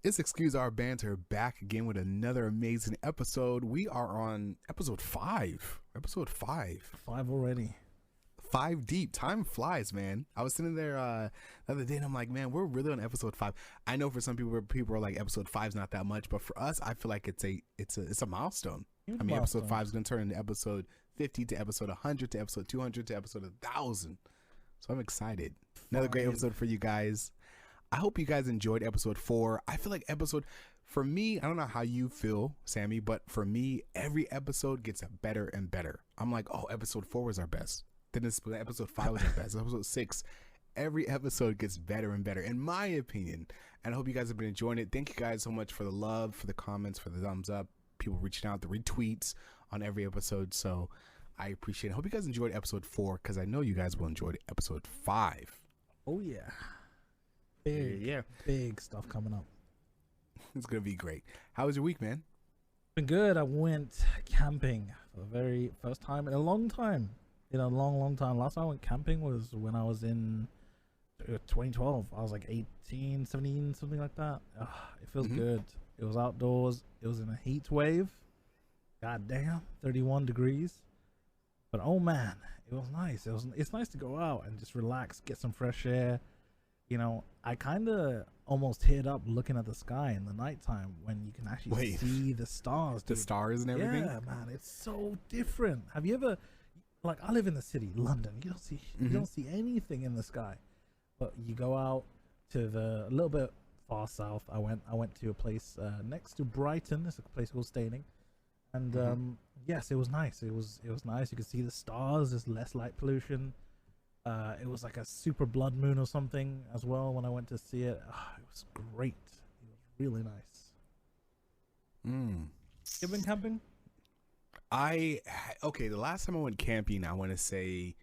It's Excuse Our Banter back again with another amazing episode. We are on episode 5. Episode 5. 5 already. 5 deep. Time flies, man. I was sitting there the other day and I'm like, man, we're really on episode 5. I know for some people are like episode 5 is not that much, but for us, I feel like it's a milestone. I mean, episode 5 is going to turn into episode 50 to episode 100 to episode 200 to episode 1000. So I'm excited. Another great episode for you guys. I hope you guys enjoyed episode 4. I feel like for me, I don't know how you feel, Sammy, but for me, every episode gets better and better. I'm like, oh, episode 4 was our best. Then episode 5 was our best. Episode 6. Every episode gets better and better, in my opinion. And I hope you guys have been enjoying it. Thank you guys so much for the love, for the comments, for the thumbs up, people reaching out, the retweets on every episode. So I appreciate it. I hope you guys enjoyed episode 4 because I know you guys will enjoy episode 5. Oh, yeah. Big stuff coming up. It's gonna be great. How was your week, man? Been good. I went camping for the very first time in a long time. Long time. Last time I went camping was when I was in 2012. I was like 18, 17, something like that. It feels good. It was outdoors. It was in a heat wave. God damn, 31 degrees. But oh man, it was nice. It's nice to go out and just relax, get some fresh air. I kind of almost hit up looking at the sky in the nighttime when you can actually see the stars. The stars and everything? Yeah, man, it's so different. Have you ever, I live in the city, London. You don't see anything in the sky. But you go out to a little bit far south. I went to a place next to Brighton. It's a place called Staining. And yes, it was nice. It was nice. You could see the stars. There's less light pollution. It was like a super blood moon or something as well when I went to see it. It was great. It was really nice. You been camping? The last time I went camping, I want to say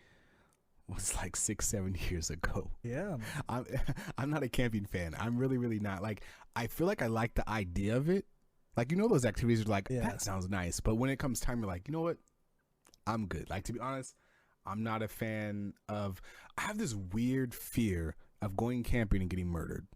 was like 6-7 years ago. Yeah. I'm not a camping fan. I'm really, really not. Like, I feel like I like the idea of it. Like, those activities are like, that sounds nice. But when it comes time, you're like, you know what? I'm good. Like, to be honest, I'm not a fan of. I have this weird fear of going camping and getting murdered.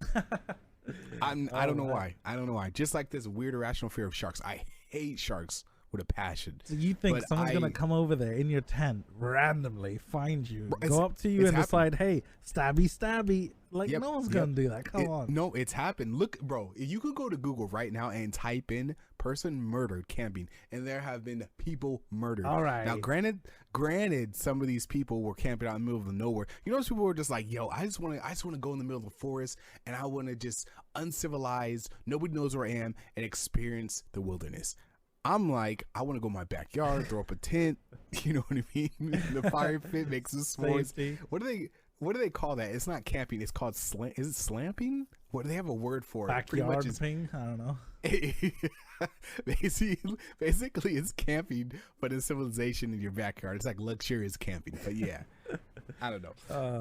I don't know why. I don't know why. Just like this weird irrational fear of sharks. I hate sharks with a passion. So you think someone's gonna come over there in your tent randomly, find you, go up to you and decide, hey, stabby? Like, no one's gonna do that. Come on. No, it's happened. Look, bro, if you could go to Google right now and type in person murdered camping, and there have been people murdered. All right. Now, granted, some of these people were camping out in the middle of nowhere. Those people were just like, yo, I just want to go in the middle of the forest, and I want to just uncivilized, nobody knows where I am, and experience the wilderness. I'm like, I want to go in my backyard, throw up a tent. You know what I mean? The fire pit makes some s'mores. What do they call that? It's not camping. It's called is it slamping? What do they have a word for it? Backyard ping? I don't know. Basically, it's camping, but in civilization in your backyard. It's like luxurious camping. But yeah, I don't know.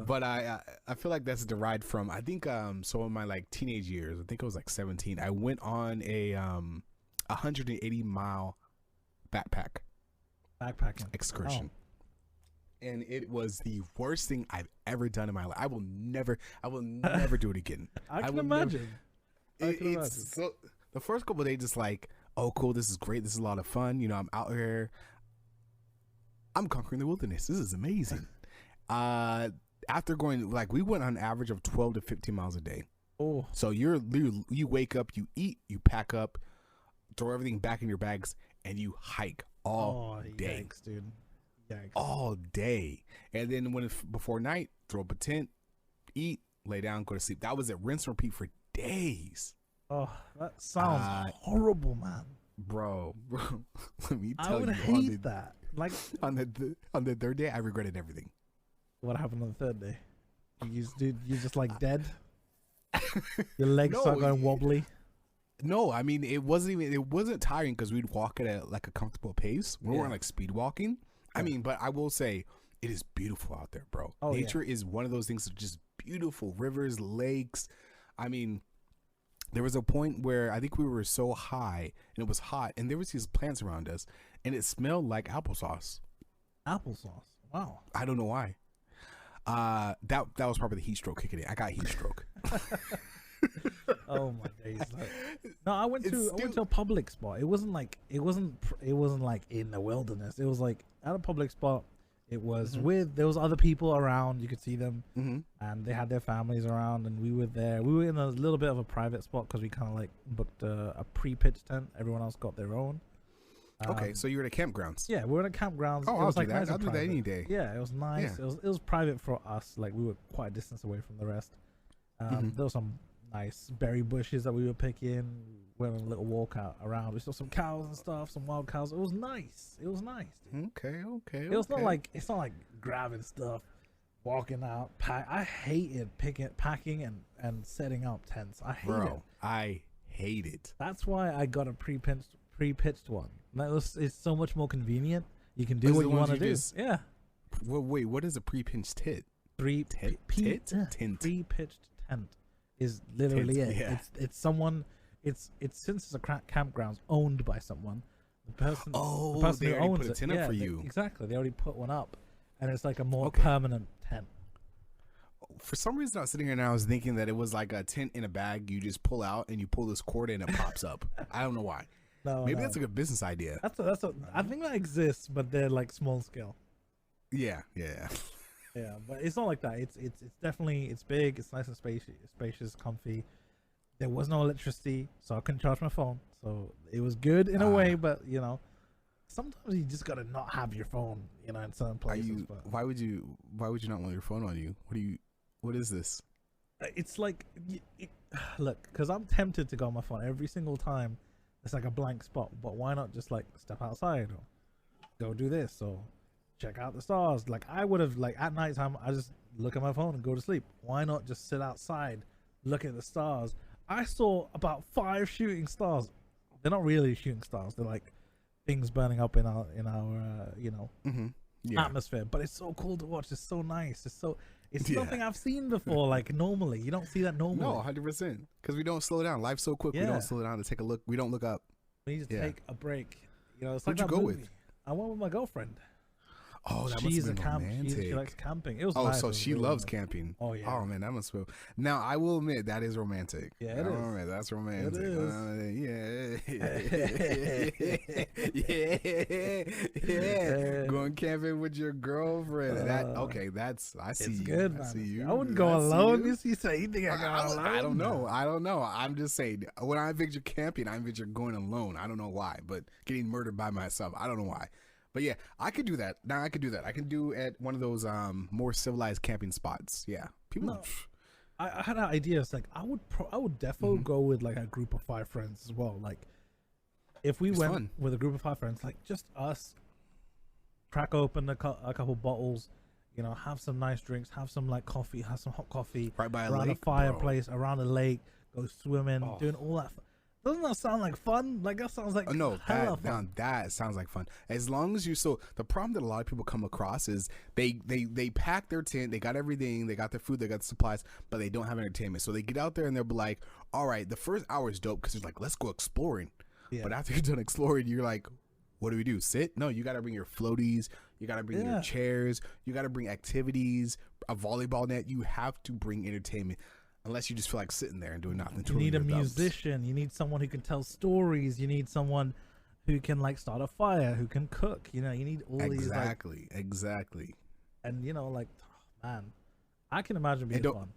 But I feel like that's derived from, I think, so in my like teenage years, I think I was like 17. I went on a 180-mile backpacking excursion. And it was the worst thing I've ever done in my life. I will never do it again. I can imagine. So the first couple of days, just like, oh, cool, this is great. This is a lot of fun. I'm out here. I'm conquering the wilderness. This is amazing. After going, like, we went on an average of 12 to 15 miles a day. Oh. So you wake up, you eat, you pack up, throw everything back in your bags, and you hike all day. Yikes, dude. Yikes. All day. And then before night, throw up a tent, eat, lay down, go to sleep. That was it. Rinse and repeat for days. Oh, that sounds horrible, man. Bro, let me tell you. I would hate that. Like, on the third day, I regretted everything. What happened on the third day? You just like dead? Your legs start going wobbly? No, I mean, it wasn't tiring because we'd walk at a comfortable pace. We weren't like speed walking. I mean, but I will say it is beautiful out there, bro. Nature is one of those things that's just beautiful. Rivers, lakes. I mean, there was a point where I think we were so high and it was hot and there was these plants around us and it smelled like applesauce. Applesauce? Wow. I don't know why. That was probably the heat stroke kicking in. I got heat stroke. Oh my days. No, I went to a public spot. It wasn't like in the wilderness. It was like at a public spot. It was there was other people around. You could see them, and they had their families around, and we were there. We were in a little bit of a private spot because we kind of like booked a pre-pitch tent. Everyone else got their own. Okay, so you were at a campgrounds. Yeah, we were at a campgrounds. Oh, I'll do that. Nice. I'll do that any day. Yeah, it was nice. Yeah. It was private for us. Like we were quite a distance away from the rest. There was some nice berry bushes that we were picking. Went on a little walk out around. We saw some cows and stuff, some wild cows. It was nice. It was nice. Dude. Okay. It's not like grabbing stuff, walking out. I hated packing and setting up tents. I hate it. I hate it. That's why I got a pre-pitched one. It's so much more convenient. You can do what you want to do. Yeah. Well, wait, what is a pre-pitched tent? Pre-pitched tent is literally it. Yeah. It's someone. It's since it's a campgrounds owned by someone. The person they who already owns put a tent up for you. Exactly. They already put one up, and it's like a more permanent tent. For some reason, I was sitting here and I was thinking that it was like a tent in a bag. You just pull out and you pull this cord and it pops up. I don't know why. Maybe that's like a business idea. I think that exists, but they're like small scale. Yeah. Yeah, but it's not like that. It's definitely it's big. It's nice and spacious, comfy. There was no electricity, so I couldn't charge my phone. So it was good in a way, but sometimes you just gotta not have your phone, in certain places. Why would you not want your phone on you? What is this? It's like, look, because I'm tempted to go on my phone every single time. It's like a blank spot, but why not just like step outside or go do this or check out the stars? Like I would have at nighttime, I just look at my phone and go to sleep. Why not just sit outside, look at the stars? I saw about 5 shooting stars. They're not really shooting stars. They're like things burning up in our atmosphere. But it's so cool to watch. It's so nice. It's something I've seen before. Like normally, you don't see that normally. No, 100%. Because we don't slow down. Life's so quick. We don't slow down to take a look. We don't look up. We need to take a break. It's Who'd like you go movie. with? I went with my girlfriend. Oh, that must have been romantic. She likes camping. It was nice. So she loves camping. Oh yeah. Oh man, that must feel. Now I will admit that is romantic. Yeah, it is. Admit, that's romantic. Yeah. Going camping with your girlfriend. I see it's you. Good, I man. see you. I wouldn't go alone. You think I go alone? I don't know. I'm just saying. When I picture camping, I picture going alone. I don't know why, but getting murdered by myself. I don't know why. But yeah, I could do that. Now I could do that. I can do at one of those more civilized camping spots. Yeah, people. I had an idea. It's like I would definitely go with like a group of 5 friends as well. Like if we went with a group of 5 friends, like just us, crack open a couple bottles, have some nice drinks, have some like coffee, have some hot coffee right by around a fireplace, around a lake, go swimming, doing all that. Doesn't that sound like fun? Like that sounds like fun. That sounds like fun. As long as the problem that a lot of people come across is they pack their tent, they got everything, they got their food, they got the supplies, but they don't have entertainment. So they get out there and they'll be like, all right, the first hour is dope because it's like, let's go exploring. Yeah. But after you're done exploring, you're like, what do we do? Sit? No, you got to bring your floaties, you got to bring your chairs, you got to bring activities, a volleyball net. You have to bring entertainment. Unless you just feel like sitting there and doing nothing. You need a musician. You need someone who can tell stories. You need someone who can like start a fire, who can cook. You need all these. Exactly. And man, I can imagine being fun.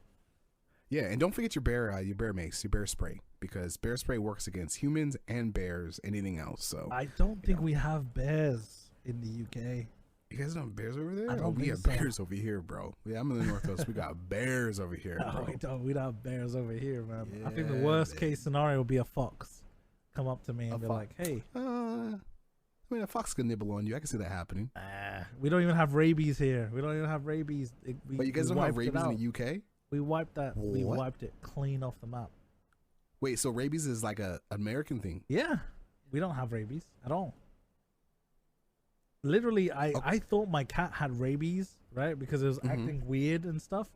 Yeah, and don't forget your bear mace, your bear spray, because bear spray works against humans and bears, anything else. So I don't think we have bears in the UK. You guys don't have bears over there? We have bears over here, bro. Yeah, I'm in the North Coast. We got bears over here, bro. We don't have bears over here, man. Yeah, I think the worst case scenario would be a fox come up to me and be like, hey. I mean, a fox can nibble on you. I can see that happening. We don't even have rabies here. We don't even have rabies. But you guys don't have rabies in the UK? We wiped that. What? We wiped it clean off the map. Wait, so rabies is like a American thing? Yeah. We don't have rabies at all. Literally, I thought my cat had rabies, right? Because it was acting weird and stuff.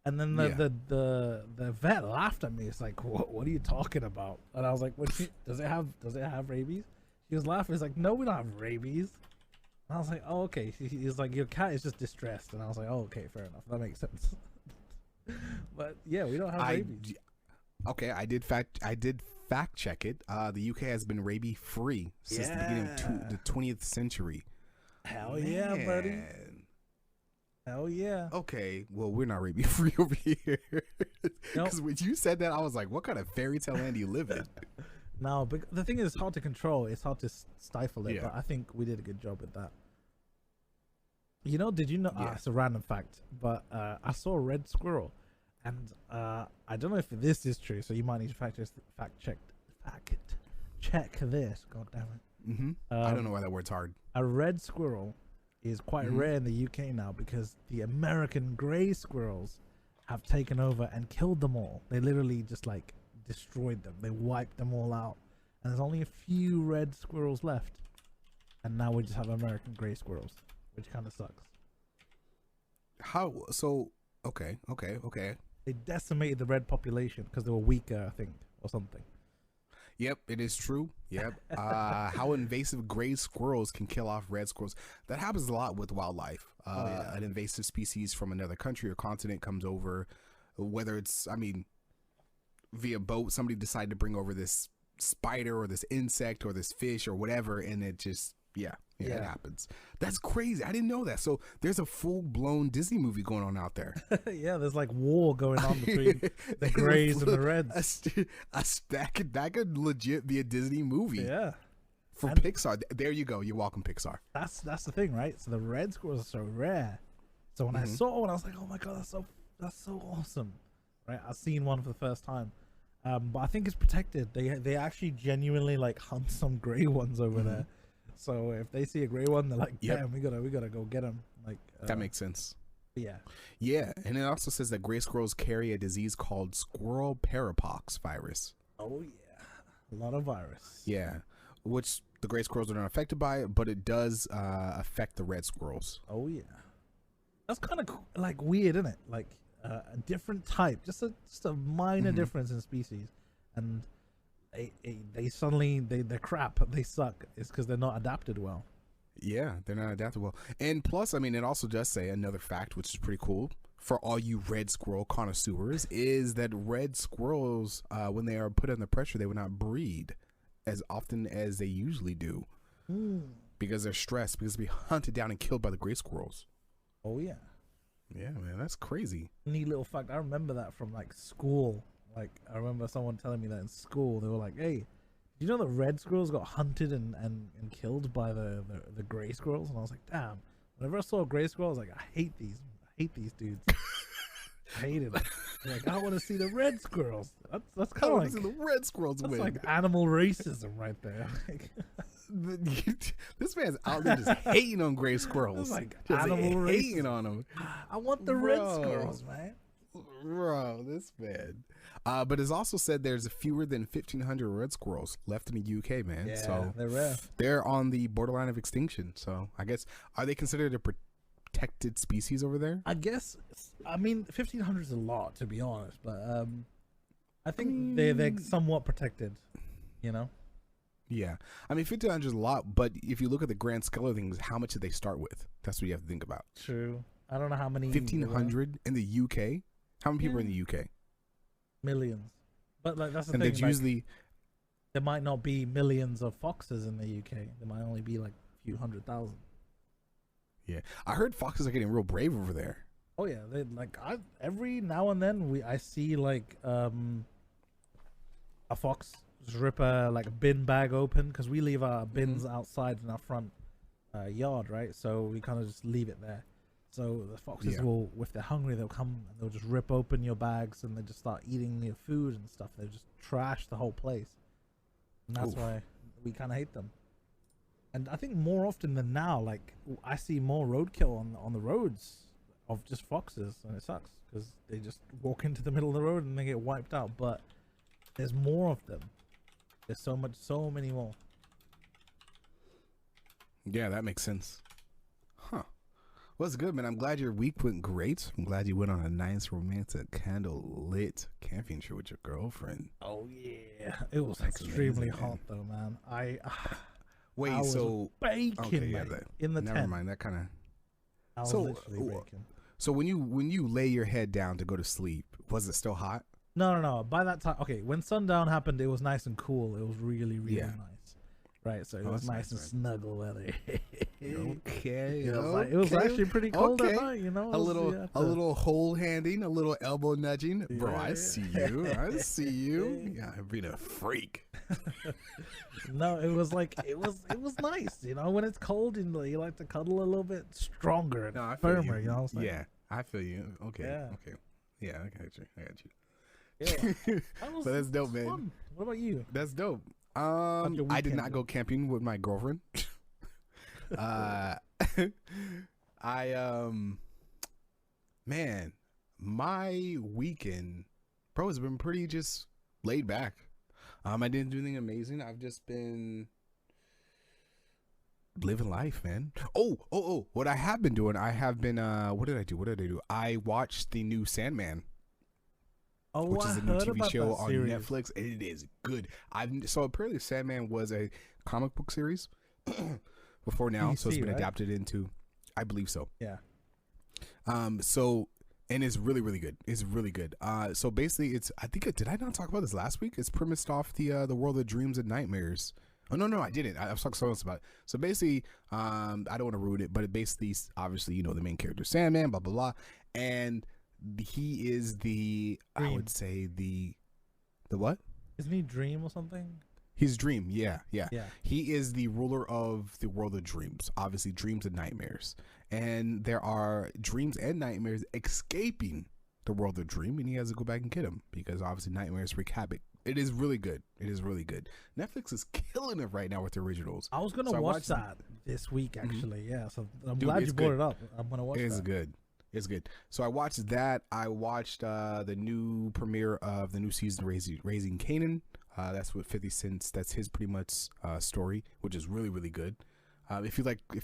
And then the vet laughed at me. It's like, what are you talking about? And I was like, does it have rabies? He was laughing. He's like, no, we don't have rabies. And I was like, oh, okay. He's like, your cat is just distressed. And I was like, oh, okay, fair enough. That makes sense. But yeah, we don't have rabies. Okay, I did fact check it. The UK has been rabies free since the beginning of the 20th century. Hell yeah, buddy. Hell yeah. Okay, well, we're not rabies free over here. Because when you said that, I was like, what kind of fairy tale land do you live in? No, but the thing is, it's hard to control. It's hard to stifle it. Yeah. But I think we did a good job with that. You know, did you know? Yeah. It's a random fact, but I saw a red squirrel, and I don't know if this is true. So you might need to fact check this. God damn it. Mm-hmm. I don't know why that word's hard. A red squirrel is quite rare in the UK now because the American grey squirrels have taken over and killed them all. They literally just like destroyed them. They wiped them all out, and there's only a few red squirrels left. And now we just have American grey squirrels, which kind of sucks. How so? Okay. They decimated the red population because they were weaker, I think, or something. Yep, it is true. Yep. How invasive gray squirrels can kill off red squirrels. That happens a lot with wildlife. An invasive species from another country or continent comes over, whether it's, via boat, somebody decided to bring over this spider or this insect or this fish or whatever, and it just, it happens. That's crazy. I didn't know that. So there's a full-blown Disney movie going on out there. Yeah, there's like war going on between the grays and the reds. That could legit be a Disney movie. Yeah. For Pixar. There you go. You're welcome, Pixar. That's the thing, right? So the red squirrels are so rare. So when I saw one, I was like, oh my God, that's so awesome. Right? I've seen one for the first time. But I think it's protected. They actually genuinely like hunt some gray ones over there. So if they see a gray one, they're like, damn, we gotta go get them. Like that makes sense. Yeah. Yeah, and it also says that gray squirrels carry a disease called squirrel parapox virus. Oh yeah, a lot of virus. Yeah, which the gray squirrels are not affected by it, but it does affect the red squirrels. Oh yeah, that's kind of like weird, isn't it? Like a different type, just a minor difference in species, and they suddenly they're crap. They suck. It's because they're not adapted well. Yeah, they're not adapted well. And plus, it also does say another fact, which is pretty cool for all you red squirrel connoisseurs, is that red squirrels, when they are put under pressure, they will not breed as often as they usually do because they're stressed, because they'll be hunted down and killed by the gray squirrels. Oh yeah. Yeah, man, that's crazy. Neat little fact. I remember that from like school. Like I remember someone telling me that in school. They were like, "Hey, you know the red squirrels got hunted and killed by the gray squirrels?" And I was like, "Damn!" Whenever I saw a gray squirrel, I was like, "I hate these dudes. I hated them." Like I want to see the red squirrels. That's kind of like see the red squirrels that's win. like animal racism right there. Like, this man's out there just hating on gray squirrels. Like just animal hating racism. on them. I want the red squirrels, man. Bro, this man. But it's also said there's fewer than 1,500 red squirrels left in the UK, man. Yeah, so they're rare. They're on the borderline of extinction. So I guess, are they considered a protected species over there? I guess. 1,500 is a lot, to be honest. But I think they're somewhat protected. You know. Yeah, 1,500 is a lot, but if you look at the grand scale of things, how much did they start with? That's what you have to think about. True. I don't know how many. 1,500 in the UK. How many people are in the UK? Millions. But like that's the and thing. There's usually there might not be millions of foxes in the UK. There might only be like a few 100,000. Yeah, I heard foxes are getting real brave over there. Oh yeah, they like every now and then I see like a fox just rip a bin bag open, because we leave our bins outside in our front yard, right? So we kind of just leave it there. So the foxes will, if they're hungry, they'll come and they'll just rip open your bags and they just start eating your food and stuff. They just trash the whole place. And that's why we kind of hate them. And I think more often than now, like I see more roadkill on the roads of just foxes, and it sucks because they just walk into the middle of the road and they get wiped out. But there's more of them. There's so many more. Yeah, that makes sense. Huh. Well, it's good, man. I'm glad your week went great. I'm glad you went on a nice romantic candle-lit camping trip with your girlfriend. Oh, yeah. It was extremely hot, though, man. I was baking, in the tent. Never mind. That kind of... I was literally baking. So when you lay your head down to go to sleep, was it still hot? No. By that time, okay, when sundown happened, it was nice and cool. It was really, really Yeah. nice. Right, so it Oh, was that's nice and nice, snuggle weather. Okay. It was actually pretty cold at night, you know. A little hold handing, a little elbow nudging. Bro, I see you. I see you. Yeah, being a freak. No, it was like it was nice, you know. When it's cold, and you like to cuddle a little bit stronger and No, I feel firmer, you know. What I'm saying? Yeah, I feel you. Okay. Yeah. Okay. Yeah, I got you. Yeah. But that's dope, man. Fun. What about you? That's dope. your I did weekend not go camping with my girlfriend. Man, my weekend, bro, has been pretty just laid back. I didn't do anything amazing. I've just been living life, man. Oh, what I have been doing, I have been what did I do? I watched the new Sandman, which is a new TV show on Netflix, and it is good. So apparently Sandman was a comic book series before now, so it's been adapted into, I believe so. Yeah. And it's really, really good. It's really good. So basically, did I not talk about this last week? It's premised off the world of dreams and nightmares. Oh no, I didn't. I was talking to someone else about it. So basically, I don't want to ruin it, but it basically, obviously, the main character Sandman, blah blah blah, and he is I would say the what? Isn't he Dream or something? He's Dream, yeah. Yeah. He is the ruler of the world of dreams, obviously dreams and nightmares. And there are dreams and nightmares escaping the world of dream, and he has to go back and get them because obviously nightmares wreak havoc. It is really good. Netflix is killing it right now with the originals. I was gonna watch that this week, actually. Mm-hmm. Yeah, so I'm glad you brought it up. I'm gonna watch that. It's good. So I watched that. I watched the new premiere of the new season of Raising Kanan. That's what 50 Cent's. That's his pretty much story, which is really, really good. If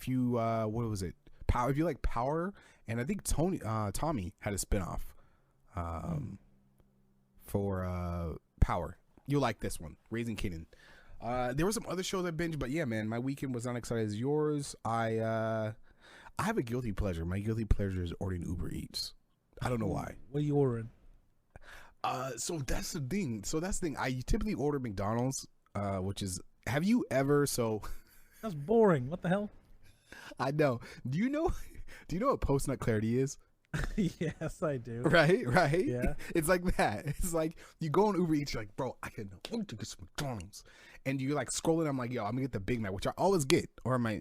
you what was it? Power. If you like Power, and I think Tommy had a spinoff for Power. You'll like this one, Raising Kanan. There were some other shows I binged, but yeah, man, my weekend was not exciting as yours. I have a guilty pleasure. My guilty pleasure is ordering Uber Eats. I don't know why. What are you ordering? So that's the thing. I typically order McDonald's, which is. Have you ever? That's boring. What the hell? I know. Do you know what post nut clarity is? Yes, I do. Right? Yeah. It's like that. It's like you go on Uber Eats, you're like, bro, I want to get some McDonald's. And you're like scrolling, I'm like, yo, I'm gonna get the Big Mac, which I always get. Or I might,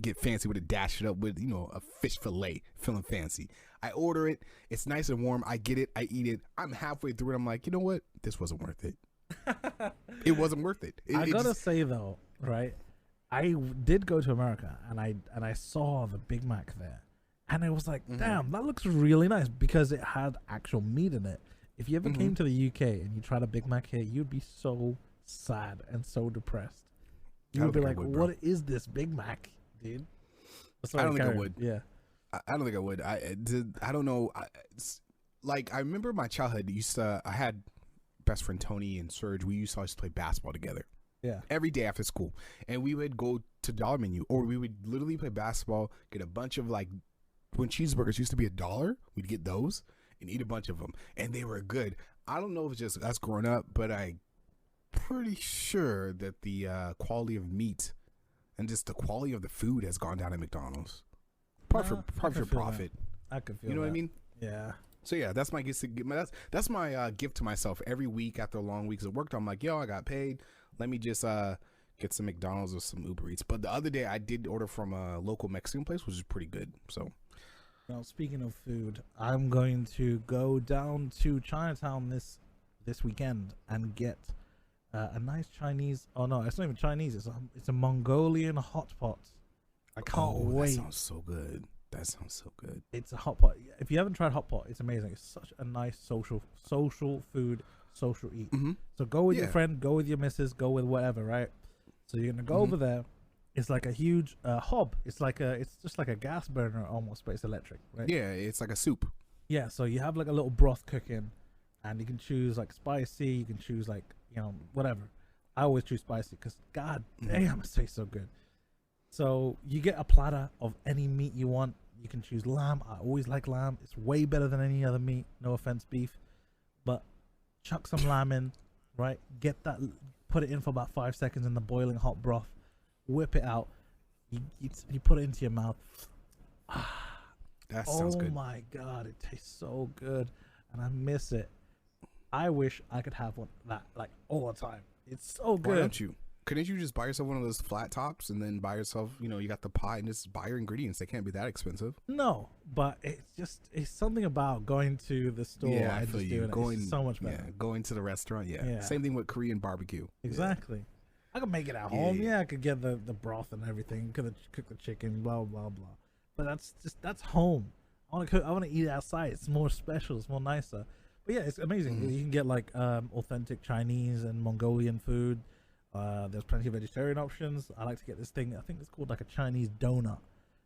get fancy with it, dash it up with, a fish fillet, feeling fancy. I order it, it's nice and warm, I get it, I eat it. I'm halfway through it, I'm like, you know what? This wasn't worth it. It wasn't worth it. I gotta say though, right? I did go to America and I saw the Big Mac there. And I was like, damn, that looks really nice because it had actual meat in it. If you ever came to the UK and you tried a Big Mac here, you'd be so sad and so depressed. You would be like, what is this Big Mac, dude? I don't think I would. Yeah. I don't think I would. I don't know. I remember my childhood. I had best friend Tony and Serge. We used to always play basketball together. Yeah. Every day after school. And we would go to Dollar Menu, or we would literally play basketball, get a bunch of when cheeseburgers used to be $1, we'd get those and eat a bunch of them, and they were good. I don't know if it's just us growing up, but I'm pretty sure that the quality of meat and just the quality of the food has gone down at McDonald's. Probably for profit. I could feel. You know what I mean? Yeah. So yeah, that's my gift. That's my gift to myself. Every week after long weeks of work, I'm like, yo, I got paid. Let me just get some McDonald's or some Uber Eats. But the other day, I did order from a local Mexican place, which is pretty good. So. Now, speaking of food, I'm going to go down to Chinatown this weekend and get a nice Chinese. Oh no, it's not even Chinese. It's a Mongolian hot pot. I can't wait. That sounds so good. It's a hot pot. If you haven't tried hot pot, it's amazing. It's such a nice social food, social eat. Mm-hmm. So go with your friend, go with your missus, go with whatever, right? So you're gonna go over there. It's like a huge hob. It's just like a gas burner almost, but it's electric, right? Yeah, it's like a soup. Yeah, so you have like a little broth cooking, and you can choose like spicy. You can choose whatever. I always choose spicy because god damn, it tastes so good. So you get a platter of any meat you want. You can choose lamb. I always like lamb. It's way better than any other meat. No offense, beef, but chuck some lamb in, right? Put it in for about 5 seconds in the boiling hot broth, whip it out. You put it into your mouth. That sounds good. Oh my God, it tastes so good, and I miss it. I wish I could have one that like all the time. It's so good. Why don't you? Couldn't you just buy yourself one of those flat tops and then buy yourself, you got the pot and just buy your ingredients? They can't be that expensive. No, but it's something about going to the store. Yeah, I and feel just you. doing Going it's so much better. Yeah, going to the restaurant. Yeah. Same thing with Korean barbecue. Exactly. I could make it at home. Yeah, I could get the broth and everything. Could cook the chicken. Blah blah blah. But that's home. I want to eat it outside. It's more special. It's more nicer. But yeah, it's amazing. You can get like authentic Chinese and Mongolian food. There's plenty of vegetarian options. I like to get this thing. I think it's called like a Chinese donut.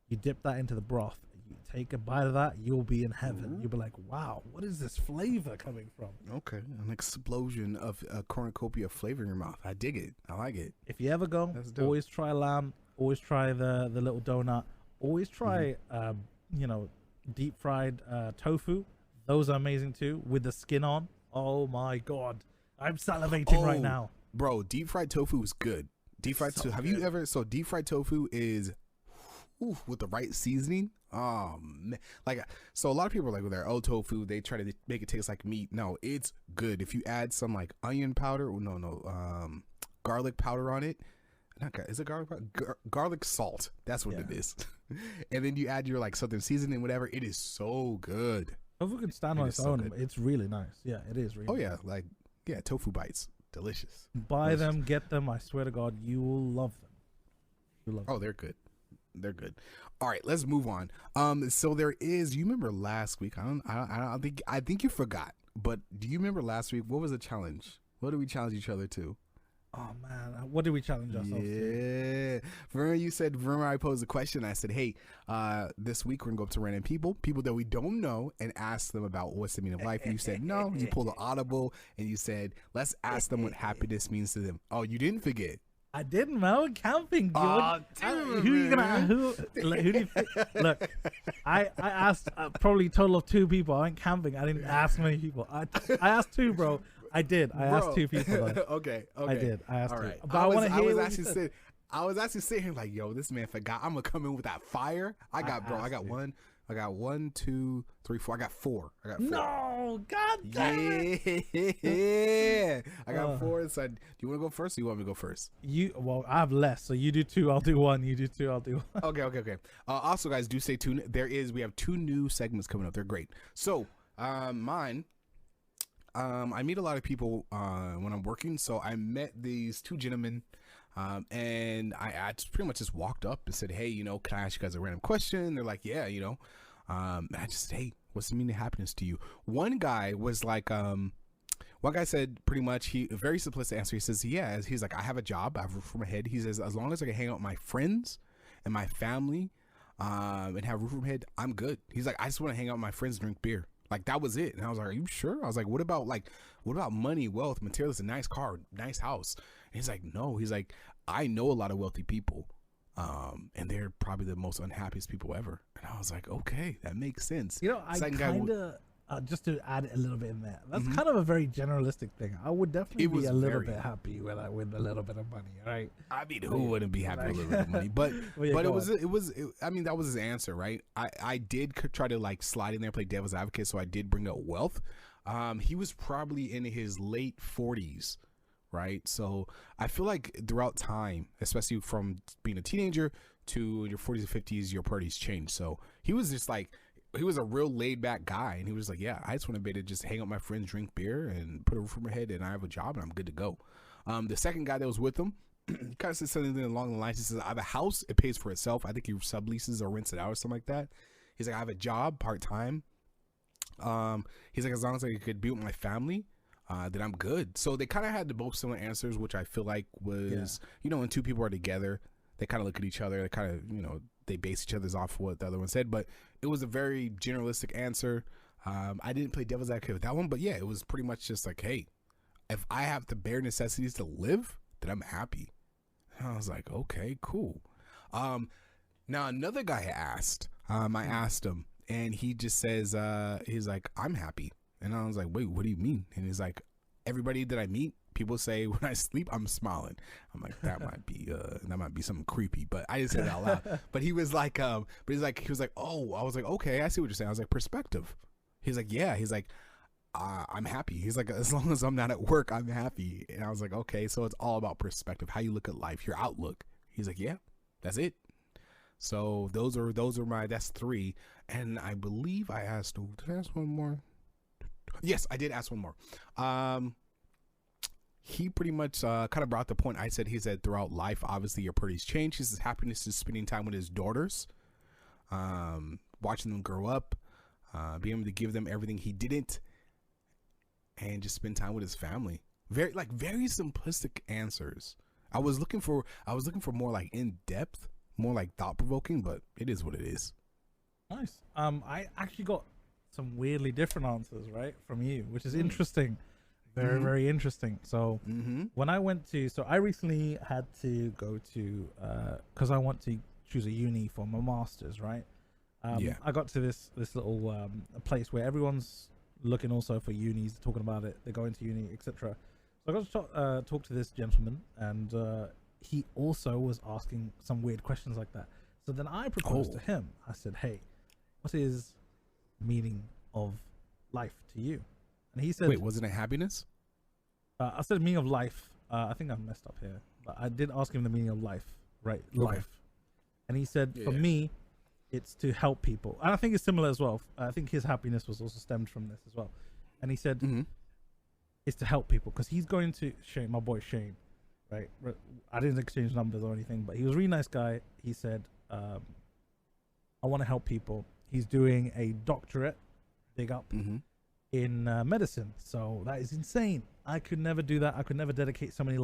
You dip that into the broth. You take a bite of that. You'll be in heaven. You'll be like, wow, what is this flavor coming from? Okay, an explosion of a cornucopia of flavor in your mouth. I dig it. I like it. If you ever go, always try lamb. Always try the little donut. Always try deep fried tofu. Those are amazing too, with the skin on. Oh my God, I'm salivating right now. Bro, deep fried tofu is good. Deep fried tofu. Have you ever? So deep fried tofu is, with the right seasoning. Oh man, so a lot of people are like with their tofu, they try to make it taste like meat. No, it's good if you add some like onion powder. Garlic powder on it. Is it garlic powder? Garlic salt. That's what it is. And then you add your like southern seasoning, whatever. It is so good. Tofu can stand on its own. It's really nice. Yeah, it is really. Oh yeah, tofu bites. Delicious. Buy them, get them. I swear to God, you will love them. They're good. They're good. All right, let's move on. So there is. You remember last week? I think you forgot. But do you remember last week? What was the challenge? What did we challenge each other to? Oh man, what did we challenge ourselves to? Remember I posed a question. I said, hey, this week we're gonna go up to random people that we don't know, and ask them about what's the meaning of life. And you said no. You pulled an audible and you said, let's ask them what happiness means to them. Oh, you didn't forget. I didn't, man. I went camping, dude. Who you gonna? Who do you think? Look, I asked probably a total of 2 people. I went camping. I didn't ask many people. I asked 2, bro. I did. I asked 2 people. Though. Okay. I did. I asked 2. Right. But I want to hear what you said. I was actually sitting here like, yo, this man forgot. I'm gonna come in with that fire. I got 1, 2, 3, 4. I got 4. No, God damn it. Yeah. I got 4. So do you want to go first or you want me to go first? Well, I have less. So you do 2, I'll do 1. You do 2, I'll do 1. Okay. Also, guys, do stay tuned. We have 2 new segments coming up. They're great. So, mine. I meet a lot of people when I'm working. So I met these 2 gentlemen. And I just pretty much just walked up and said, hey, can I ask you guys a random question? They're like, yeah, I just said, hey, what's the meaning of happiness to you? One guy was like, one guy said pretty much, a very simplistic answer. He says, he's like, I have a job. I have a roof over my head. He says, as long as I can hang out with my friends and my family, and have a roof over my head, I'm good. He's like, I just want to hang out with my friends and drink beer. Like, that was it. And I was like, are you sure? I was like, what about money, wealth, materials, a nice car, nice house? And he's like, no. He's like, I know a lot of wealthy people, and they're probably the most unhappiest people ever. And I was like, okay, that makes sense. I kind of, just to add a little bit in there, that's kind of a very generalistic thing. I would definitely be a little bit happy with a little bit of money, right? I mean, who wouldn't be happy with a little bit of money? But I mean, that was his answer, right? I did try to like slide in there, play devil's advocate, so I did bring up wealth. He was probably in his late 40s. Right. So I feel like throughout time, especially from being a teenager to your 40s and 50s, your priorities change. So he was just like, he was a real laid back guy. And he was like, yeah, I just want to be able to just hang out with my friends, drink beer and put a roof over my head. And I have a job and I'm good to go. The second guy that was with him kind of said something along the lines. He says, I have a house. It pays for itself. I think he subleases or rents it out or something like that. He's like, I have a job part time. He's like, as long as I could be with my family, then I'm good. So they kind of had both similar answers, which I feel like was, when 2 people are together, they kind of look at each other. They kind of, they base each other's off what the other one said. But it was a very generalistic answer. I didn't play devil's advocate with that one, but yeah, it was pretty much just like, hey, if I have the bare necessities to live, then I'm happy. And I was like, okay, cool. Now another guy asked, I asked him, and he just says, he's like, I'm happy. And I was like, wait, what do you mean? And he's like, everybody that I meet, people say when I sleep, I'm smiling. I'm like, that might be something creepy, but I didn't say that out loud. But he was like, he was like, oh, I was like, okay, I see what you're saying. I was like, perspective. He's like, yeah. He's like, I'm happy. He's like, as long as I'm not at work, I'm happy. And I was like, okay, so it's all about perspective, how you look at life, your outlook. He's like, yeah, that's it. So those are that's 3. And I believe I asked, did I ask one more? Yes, I did ask one more. He pretty much kind of brought the point. He said throughout life, obviously your priorities change. His happiness is spending time with his daughters, watching them grow up, being able to give them everything he didn't, and just spend time with his family. Very simplistic answers. I was looking for more like in depth, more like thought provoking, but it is what it is. Nice. I actually got some weirdly different answers, right, from you, which is interesting. Very, very interesting. So when I went to, I recently had to go to, because I want to choose a uni for my master's, right? I got to this little place where everyone's looking also for unis, talking about it, they're going to uni, etc. So I got to talk to this gentleman, and he also was asking some weird questions like that. So then I proposed to him. I said, hey, what is the meaning of life to you? And he said, wait, wasn't it happiness? I said meaning of life. I think I messed up here, but I did ask him the meaning of life, right? Okay. Life. And he said, for me, it's to help people. And I think it's similar as well. I think his happiness was also stemmed from this as well. And he said, it's to help people, because he's going to Shane, my boy Shane, right? I didn't exchange numbers or anything, but he was a really nice guy. He said, I want to help people. He's doing a doctorate, big up, in medicine. So that is insane. I could never do that. I could never dedicate so many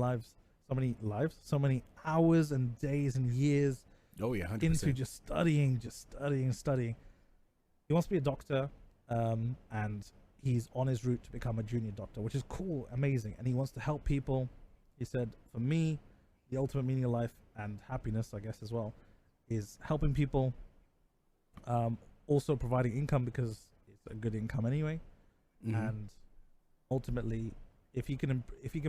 hours and days and years 100%. into just studying. He wants to be a doctor, and he's on his route to become a junior doctor, which is cool, amazing. And he wants to help people. He said, for me, the ultimate meaning of life and happiness, I guess, as well, is helping people, also providing income, because it's a good income anyway. And ultimately, if you can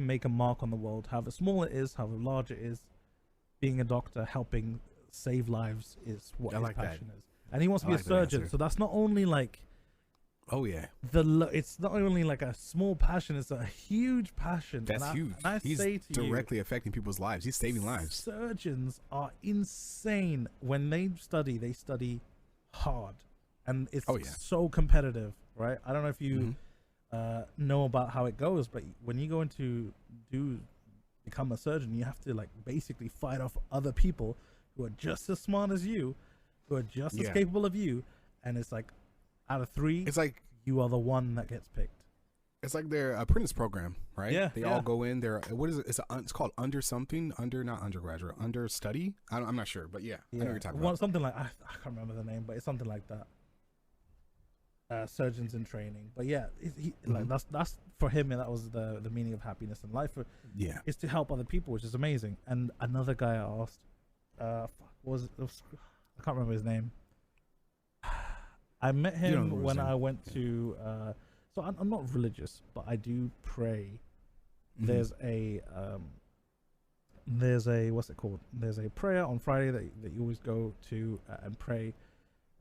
make a mark on the world, however small it is, however large it is, being a doctor, helping save lives is what his passion is. And he wants to be a surgeon. So that's not only like, it's not only like a small passion, it's a huge passion. That's huge. He's directly affecting people's lives. He's saving lives. Surgeons are insane. When they study hard, and it's so competitive, right? I don't know if you know about how it goes, but when you go into become a surgeon, you have to like basically fight off other people who are just as smart as you, who are just as capable of you, and it's like, out of 3, it's like you are the one that gets picked. It's like their apprentice program, right? Yeah, they all go in. What is it? It's called not undergraduate, understudy. I'm not sure, but I know what you're talking about. Something like I can't remember the name, but it's something like that. Surgeons in training, but like that's for him, and that was the meaning of happiness in life. Is to help other people, which is amazing. And another guy I asked, I can't remember his name. I met him when I went to, so I'm not religious, but I do pray. There's a, what's it called? There's a prayer on Friday that you always go to and pray.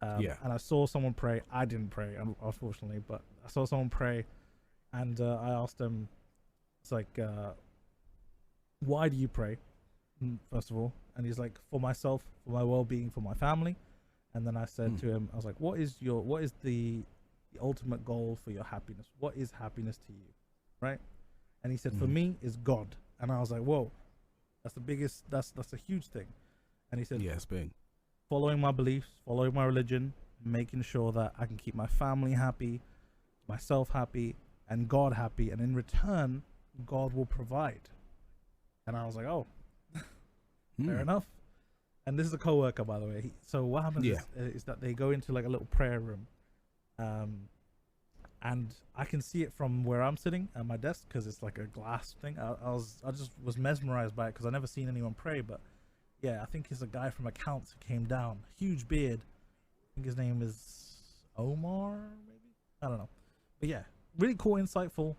And I saw someone pray. I didn't pray, unfortunately, but I saw someone pray, and I asked him, it's like, why do you pray, first of all? And he's like, for myself, for my well-being, for my family. And then I said to him, I was like, what is the ultimate goal for your happiness? What is happiness to you? Right? And he said, for me, is God. And I was like, whoa, that's the biggest, that's a huge thing. And he said, it's big. Following my beliefs, following my religion, making sure that I can keep my family happy, myself happy, and God happy. And in return, God will provide. And I was like, oh, fair enough. And this is a coworker, by the way. So what happens is that they go into like a little prayer room, and I can see it from where I'm sitting at my desk, because it's like a glass thing. I just was mesmerized by it, because I never seen anyone pray. But I think it's a guy from accounts who came down, huge beard. I think his name is Omar, maybe, I don't know. But really cool, insightful.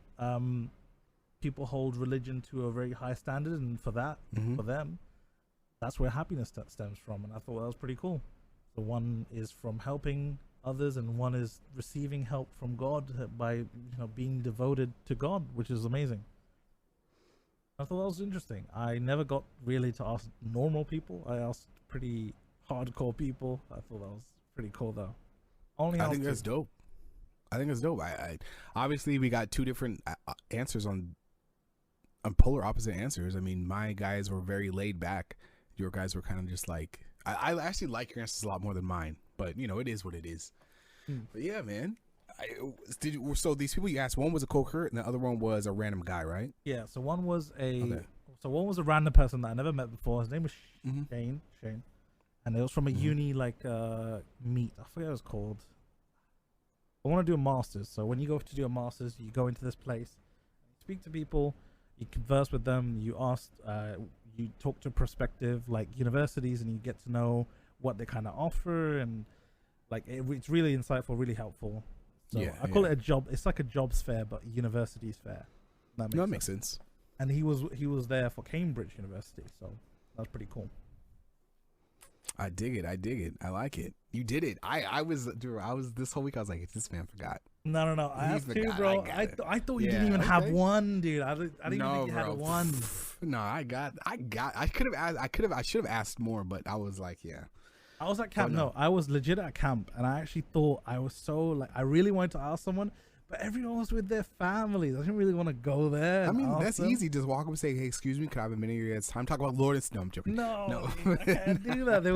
people hold religion to a very high standard, and for that, for them, that's where happiness stems from. And I thought that was pretty cool. So one is from helping others, and one is receiving help from God by being devoted to God, which is amazing. I thought that was interesting. I never got really to ask normal people. I asked pretty hardcore people. I thought that was pretty cool, though. I think that's dope. I obviously we got two different answers on polar opposite answers. I mean, my guys were very laid back. Your guys were kind of just like, I actually like your answers a lot more than mine, but it is what it is. But yeah, man. So these people you asked, one was a co-current and the other one was a random guy, right? Yeah. So one was a random person that I never met before. His name was Shane, and it was from a uni meet. I forget what it was called. I want to do a master's. So when you go to do a master's, you go into this place, you speak to people, you converse with them, you ask, you talk to prospective universities, and you get to know what they kind of offer, and it's really insightful, really helpful. So I call it a job. It's like a jobs fair, but university's fair. That makes sense. And he was there for Cambridge University, so that's pretty cool. I dig it. I like it. You did it. I was this whole week. I was like, this man forgot. No. I asked too, bro. I thought you didn't even have one, dude. I didn't even think you had one. No, I should have asked more, but I was like, yeah. I was at camp. No, I was legit at camp, and I actually thought I was so I really wanted to ask someone, but everyone was with their families. I didn't really want to go there. I mean, that's easy. Just walk up and say, "Hey, excuse me, could I have a minute of your guys' time? Talk about Lord and Snow." I'm joking. No, I can't do that. They're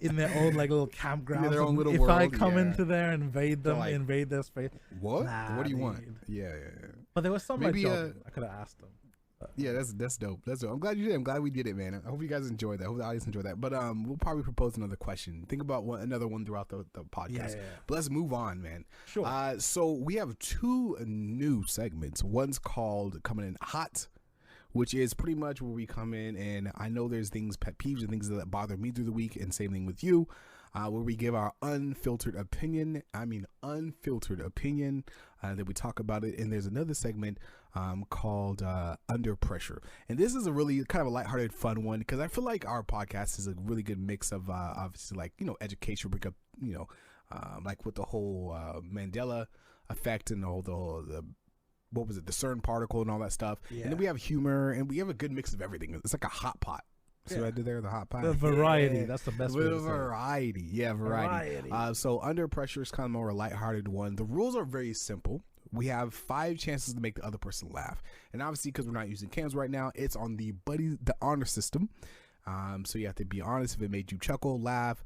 in their own little campground. Their own little if world, I come into there and invade them, invade their space. What? Nah, what do you want? Yeah. But there was some I could have asked them. Yeah, that's dope. That's dope. I'm glad you did. I'm glad we did it, man. I hope you guys enjoyed that. I hope the audience enjoyed that. But we'll probably propose another question. Think about another one throughout the podcast. Yeah. But let's move on, man. Sure. So we have two new segments. One's called Coming In Hot, which is pretty much where we come in, and I know there's pet peeves and things that bother me through the week, and same thing with you, where we give our unfiltered opinion. That we talk about it. And there's another segment called Under Pressure, and this is a really kind of a lighthearted, fun one, because I feel like our podcast is a really good mix of obviously education, pick up with the whole Mandela effect and the what was it, the CERN particle and all that stuff. And then we have humor, and we have a good mix of everything. It's like a hot pot. See what I did there? The hot pot. The variety. That's the best way to say it. Variety. Yeah, variety. So Under Pressure is kind of more a lighthearted one. The rules are very simple. We have 5 chances to make the other person laugh. And obviously, because we're not using cams right now, it's on the honor system. So you have to be honest if it made you chuckle, laugh,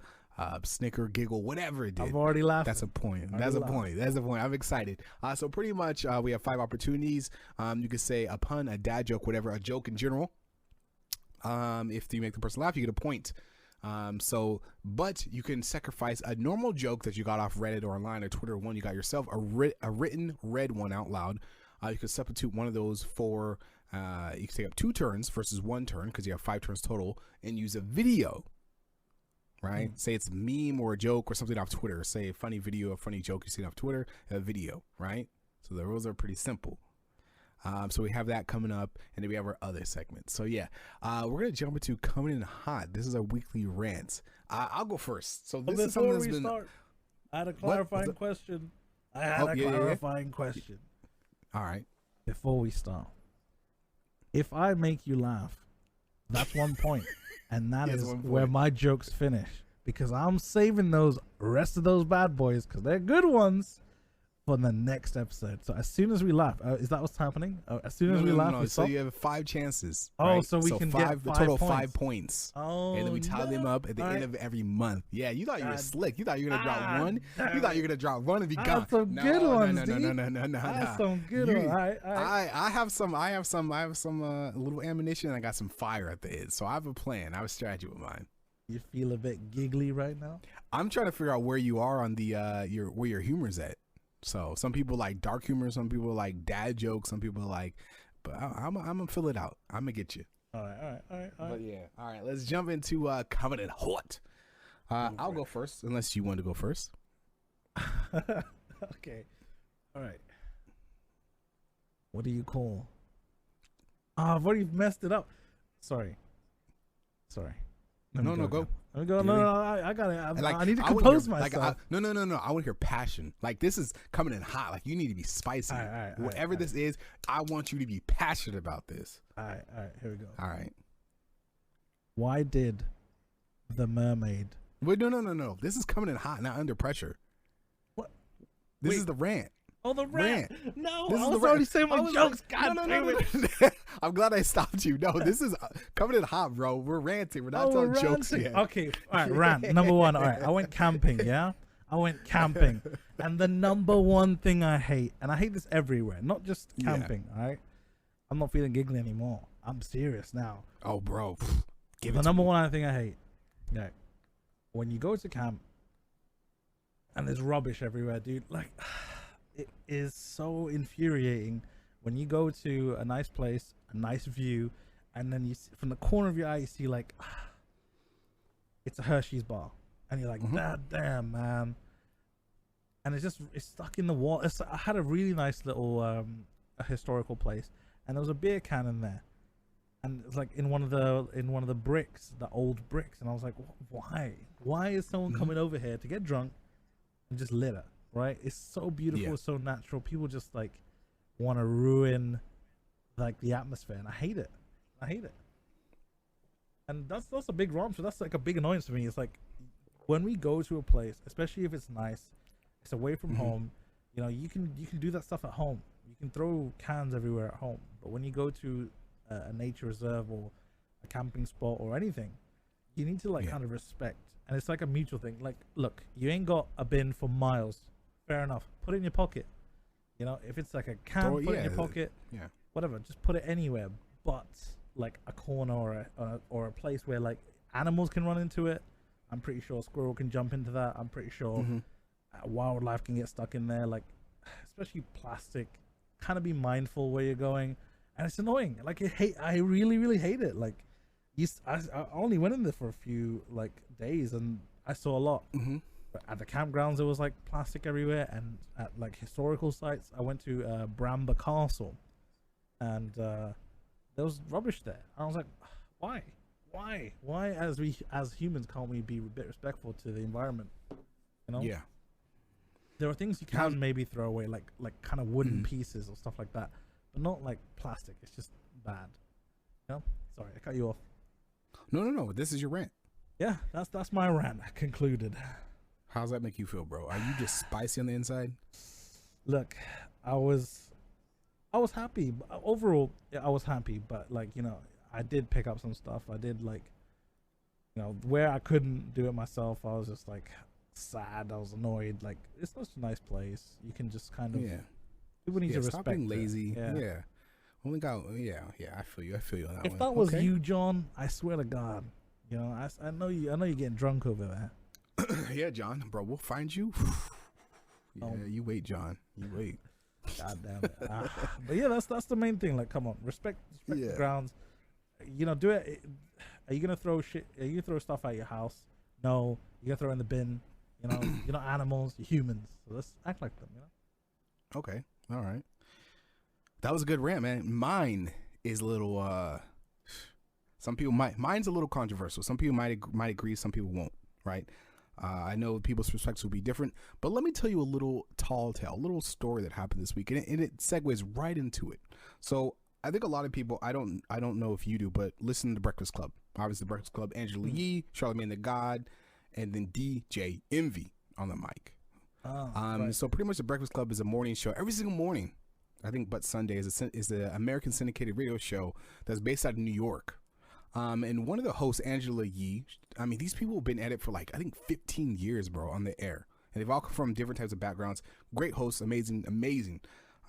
snicker, giggle, whatever it did. I've already laughed. That's a point. That's a point. I'm excited. So pretty much we have 5 opportunities. You could say a pun, a dad joke, whatever, a joke in general. If you make the person laugh, you get a point. But you can sacrifice a normal joke that you got off Reddit or online or Twitter. One, you got yourself a written read one out loud. You can substitute one of those for, you can take up 2 turns versus 1 turn, because you have 5 turns total, and use a video, right? Say it's a meme or a joke or something off Twitter. Say a funny video, a funny joke you seen off Twitter, a video, right? So the rules are pretty simple. So we have that coming up, and then we have our other segments. So yeah, we're gonna jump into Coming In Hot. This is our weekly rants. I'll go first. So this is something that's been. Start, I had a clarifying question. Question. All right. Before we start, if I make you laugh, that's 1 point, and that is where my jokes finish, because I'm saving those rest of those bad boys, because they're good ones, for the next episode. So as soon as we laugh, is that what's happening? As soon as we laugh, we so you have 5 chances. Oh, right? so we can get 5 total points. 5 points. Oh, and then we tally them up at the end of every month. Yeah, you thought you were slick. You thought you were gonna drop one. You thought you were gonna drop one and be gone. Some good ones. No. That's some good ones. All right. I have some little ammunition, and I got some fire at the end. So I have a plan. I have a strategy with mine. You feel a bit giggly right now? I'm trying to figure out where you are on the where your humor's at. So some people like dark humor, some people like dad jokes, some people like, but I'm gonna fill it out. I'm gonna get you. All right. But yeah, all right. Let's jump into Coming In Hot. I'll go first, unless you want to go first. Okay. All right. What do you call Oh, I've already messed it up. Sorry. Let me No, go. again. Let me go. You No, ready? I got it. Like, I need to I wanna compose hear, myself. no. I want to hear passion. Like, this is coming in hot. Like, you need to be spicy. All right, Whatever this is, I want you to be passionate about this. All right. Here we go. All right. Why did the mermaid? Wait, no. This is coming in hot, not under pressure. What? This is the rant. Oh, the rant. No, This I is was the already rant. saying my jokes. God damn it. I'm glad I stopped you. No, this is coming in hot, bro. We're ranting. We're not telling jokes yet. Okay, all right, rant. Number one. All right, I went camping, yeah? I went camping. And the number one thing I hate, and I hate this everywhere, not just camping, all right? I'm not feeling giggly anymore. I'm serious now. Oh, bro. The number one thing I hate, yeah, when you go to camp and there's rubbish everywhere, dude, like, it is so infuriating when you go to a nice place, a nice view, and then you see, from the corner of your eye, you see like, it's a Hershey's bar. And you're like, God damn, man. And it's stuck in the wall. I had a really nice little a historical place, and there was a beer can in there. And it's like in one of the bricks, the old bricks. And I was like, why is someone coming over here to get drunk and just litter? Right? It's so beautiful, so natural. People just like want to ruin like the atmosphere, and I hate it. And that's a big wrong. So that's like a big annoyance for me. It's like when we go to a place, especially if it's nice, it's away from home. You know, you can do that stuff at home. You can throw cans everywhere at home. But when you go to a nature reserve or a camping spot or anything, you need to like kind of respect. And it's like a mutual thing. Like, look, you ain't got a bin for miles. Fair enough. Put it in your pocket. You know, if it's like a can, put it in your pocket. Yeah. Whatever. Just put it anywhere. But like a corner or a place where like animals can run into it. I'm pretty sure a squirrel can jump into that. I'm pretty sure wildlife can get stuck in there. Like, especially plastic. Kind of be mindful where you're going. And it's annoying. Like, I really, really hate it. Like, I only went in there for a few like days, and I saw a lot. But at the campgrounds, there was like plastic everywhere, and at like historical sites, I went to Bramber Castle, and there was rubbish there. I was like, why as humans can't we be a bit respectful to the environment? You know? Yeah. There are things you can maybe throw away, like kind of wooden pieces or stuff like that, but not like plastic. It's just bad. You know? Sorry, I cut you off. No. This is your rant. Yeah, that's my rant concluded. How does that make you feel, bro? Are you just spicy on the inside? Look, I was happy. Overall, I was happy, but like, you know, I did pick up some stuff. I did like, you know, where I couldn't do it myself, I was just like sad. I was annoyed. Like, it's such a nice place. You can just kind of people need to respect. Stop being lazy. Yeah. Only got I feel you on that if one. That was you, John, I swear to God, you know, I know you're getting drunk over there. Yeah, John, bro, we'll find you. You wait, John. You wait. God damn it. But yeah, that's the main thing. Like, come on, respect the grounds. You know, do it. Are you gonna throw shit? Are you gonna throw stuff at your house? No, you gotta throw it in the bin. You know, you're not animals, you're humans. So let's act like them. You know. Okay. All right. That was a good rant, man. Mine is a little. Some people mine's a little controversial. Some people might agree. Some people won't. Right. I know people's perspectives will be different, but let me tell you a little tall tale, a little story that happened this week, and it segues right into it. So I think a lot of people, I don't know if you do, but listen to the Breakfast Club. Obviously, the Breakfast Club, Angela Yee, Charlamagne the God, and then DJ Envy on the mic. Right. So pretty much the Breakfast Club is a morning show every single morning, I think, but Sunday is the American syndicated radio show that's based out of New York. And one of the hosts, Angela Yee, I mean, these people have been at it for like, I think 15 years, bro, on the air. And they've all come from different types of backgrounds. Great hosts, amazing.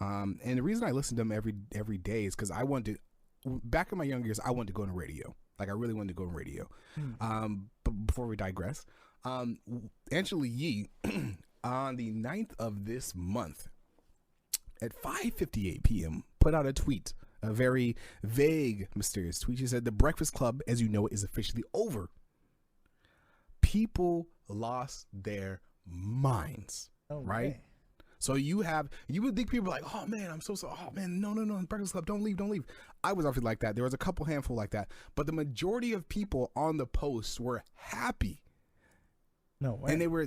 And the reason I listen to them every day is because I wanted to, back in my younger years, I wanted to go on radio. Like, I really wanted to go on radio. But before we digress, Angela Yee, on the 9th of this month, at 5:58 p.m., put out a tweet. A very vague, mysterious tweet. She said, "The Breakfast Club, as you know it, is officially over. People lost their minds." Right? So you would think people are like, oh man, I'm so oh man, no, Breakfast Club, don't leave. I was obviously like that. There was a couple handful like that, but the majority of people on the post were happy. No way. And they were,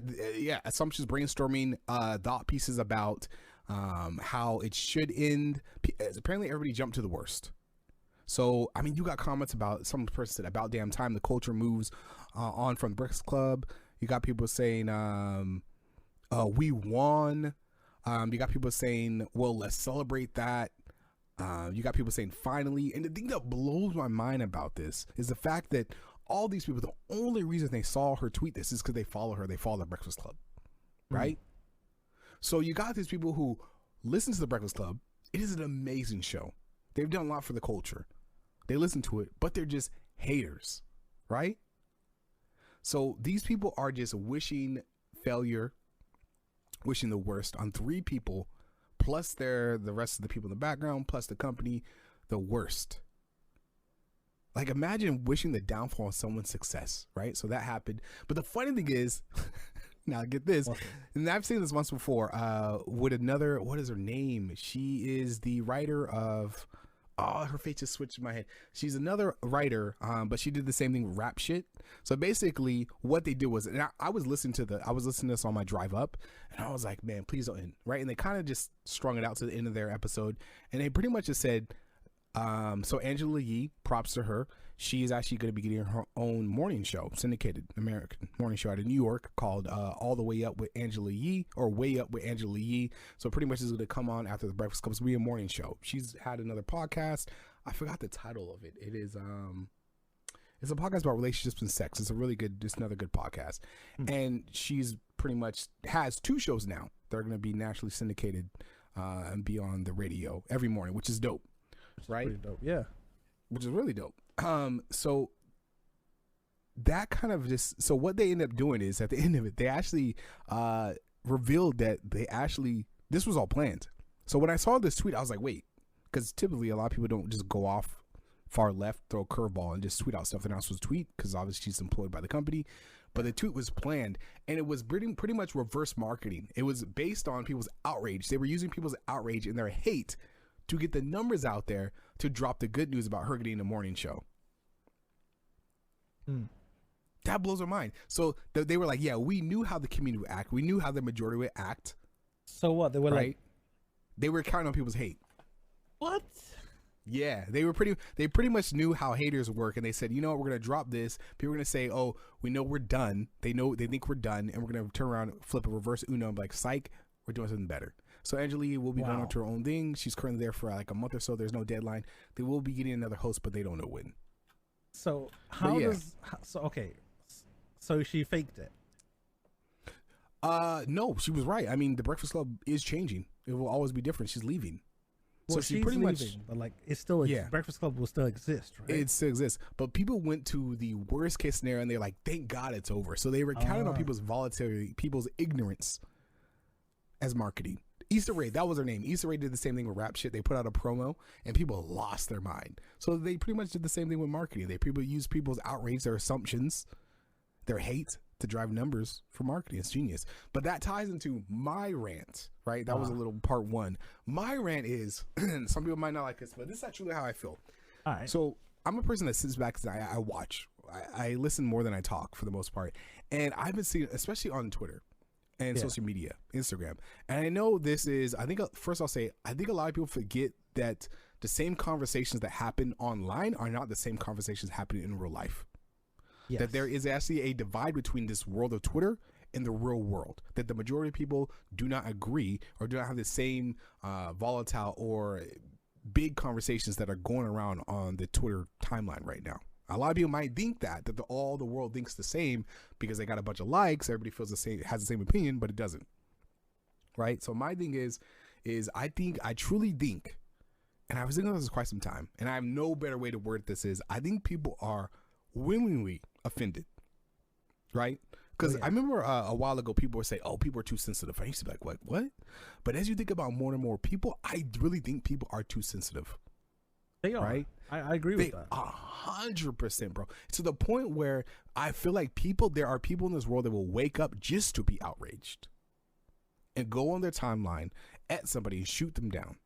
assumptions, brainstorming, thought pieces about how it should end. Apparently, everybody jumped to the worst. So, I mean, you got comments about, some person said, about damn time the culture moves on from the Breakfast Club. You got people saying, we won. You got people saying, well, let's celebrate that. You got people saying, finally. And the thing that blows my mind about this is the fact that all these people, the only reason they saw her tweet this is because they follow her. They follow the Breakfast Club, right? So you got these people who listen to the Breakfast Club. It is an amazing show. They've done a lot for the culture. They listen to it, but they're just haters, right? So these people are just wishing failure, wishing the worst on three people, plus the rest of the people in the background, plus the company, the worst. Like, imagine wishing the downfall of someone's success, right? So that happened. But the funny thing is, now get this, and I've seen this once before, with another, what is her name? She is the writer of, her face just switched in my head. She's another writer, but she did the same thing with rap shit. So basically what they did was, and I was listening to this on my drive up, and I was like, man, please don't end, right? And they kind of just strung it out to the end of their episode, and they pretty much just said, so Angela Yee, props to her. She is actually going to be getting her own morning show, syndicated American morning show out of New York called All the Way Up with Angela Yee, or Way Up with Angela Yee. So pretty much is going to come on after the Breakfast Club. It's going to be a morning show. She's had another podcast. I forgot the title of it. It is it's a podcast about relationships and sex. It's another good podcast. And she's pretty much has two shows now. They're going to be nationally syndicated and be on the radio every morning, which is dope. Right? Pretty dope. Yeah. Which is really dope. So that kind of so what they end up doing is, at the end of it, they actually revealed that this was all planned. So when I saw this tweet, I was like, wait, because typically a lot of people don't just go off far left, throw a curveball and just tweet out stuff they're not supposed to tweet, because obviously she's employed by the company. But the tweet was planned, and it was pretty much reverse marketing. It was based on people's outrage. They were using people's outrage and their hate to get the numbers out there to drop the good news about her getting a morning show. That blows our mind. So they were like, yeah, we knew how the community would act. We knew how the majority would act. So what? They were like, they were counting on people's hate. What? Yeah, they pretty much knew how haters work, and they said, you know what, we're gonna drop this. People are gonna say, oh, we know we're done. They think we're done, and we're gonna turn around, flip a reverse Uno, and be like, psych, we're doing something better. So Angela Yee will be going on to her own thing. She's currently there for like a month or so. There's no deadline. They will be getting another host, but they don't know when. So so she faked it. No, she was right. I mean, the Breakfast Club is changing. It will always be different. She's leaving. Well, so she's pretty much, but like it's still, Breakfast Club will still exist, right? It still exists, but people went to the worst case scenario, and they're like, "Thank God it's over." So they were counting on people's people's ignorance as marketing. Issa Rae, that was her name. Issa Rae did the same thing with rap shit. They put out a promo, and people lost their mind. So they pretty much did the same thing with marketing. People use people's outrage, their assumptions, their hate to drive numbers for marketing. It's genius. But that ties into my rant, right? That was a little part one. My rant is, some people might not like this, but this is actually how I feel. All right. So I'm a person that sits back and I watch. I listen more than I talk for the most part. And I've been seeing, especially on Twitter and social media, Instagram. And I know this is, first I'll say, I think a lot of people forget that the same conversations that happen online are not the same conversations happening in real life. Yes. That there is actually a divide between this world of Twitter and the real world. That the majority of people do not agree or do not have the same volatile or big conversations that are going around on the Twitter timeline right now. A lot of people might think that all the world thinks the same because they got a bunch of likes. Everybody feels the same, has the same opinion, but it doesn't. Right? So my thing is I truly think, and I was thinking about this for quite some time, and I have no better way to word this is, I think people are willingly offended. Right? Because I remember a while ago, people would say, oh, people are too sensitive. I used to be like, what? But as you think about more and more people, I really think people are too sensitive. They are. Right? I agree with that. 100%, bro. To the point where I feel like there are people in this world that will wake up just to be outraged. and go on their timeline at somebody and shoot them down.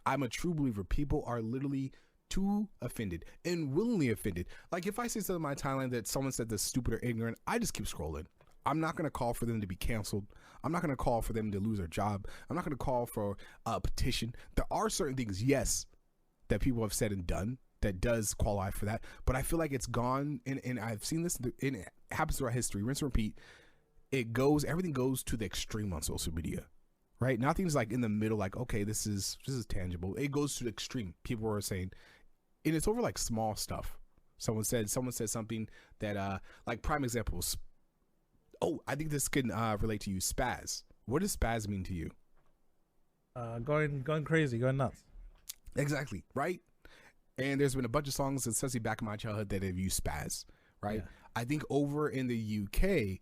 I'm a true believer. People are literally too offended and willingly offended. Like if I see something on my timeline that someone said that's stupid or ignorant, I just keep scrolling. I'm not going to call for them to be canceled. I'm not going to call for them to lose their job. I'm not going to call for a petition. There are certain things, yes, that people have said and done that does qualify for that. But I feel like it's gone, and I've seen this, and it happens throughout history, rinse and repeat. Everything goes to the extreme on social media, right? Nothing's like in the middle, like, okay, this is tangible. It goes to the extreme. People are saying, and it's over like small stuff. Someone said something that, like prime examples. Oh, I think this can relate to you. Spaz. What does spaz mean to you? Going crazy, going nuts. Exactly, right? And there's been a bunch of songs, especially back in my childhood, that have used spaz, right? Yeah. I think over in the UK,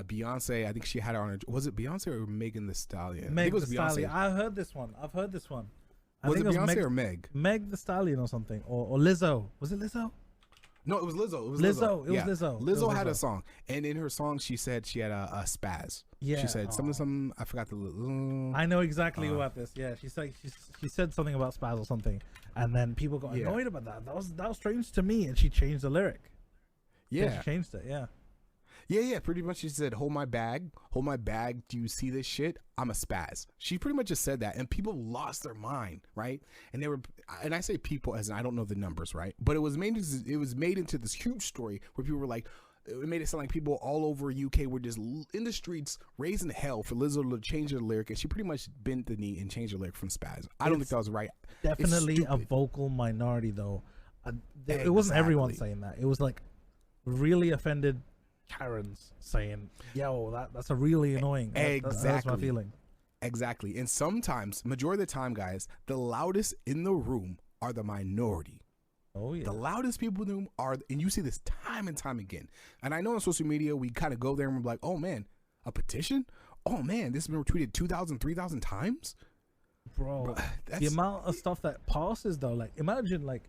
Beyonce, I think she had it on her. Was it Beyonce or Megan Thee Stallion? Meg the Stallion. I heard this one. I've heard this one. Was it Beyonce or Meg? Meg the Stallion or something. Or Lizzo. Was it Lizzo? No, it was Lizzo. It was Lizzo. Lizzo had a song, and in her song, she said she had a spaz. Yeah. She said something. I forgot the. I know exactly about this. Yeah, she said something about spaz or something, and then people got annoyed about that. That was strange to me, and she changed the lyric. Yeah, she changed it. Yeah. Yeah. Pretty much, she said, "Hold my bag. Do you see this shit? I'm a spaz." She pretty much just said that, and people lost their mind, right? And they were, and I say people as in I don't know the numbers, right? But it was made into this huge story where people were like, it made it sound like people all over UK were just in the streets raising hell for Lizzo to change her lyric, and she pretty much bent the knee and changed her lyric from spaz. I don't think that was right. Definitely a vocal minority, though. Exactly. It wasn't everyone saying that. It was like really offended Karens saying, "Yo, that's a really annoying." That's my feeling. Exactly. And sometimes, majority of the time, guys, the loudest in the room are the minority. Oh yeah. The loudest people in the room are, and you see this time and time again. And I know on social media we kind of go there and we're like, "Oh man, a petition? Oh man, this has been retweeted 2,000, 3,000 times." Bro, the amount of stuff that passes though. Like, imagine like,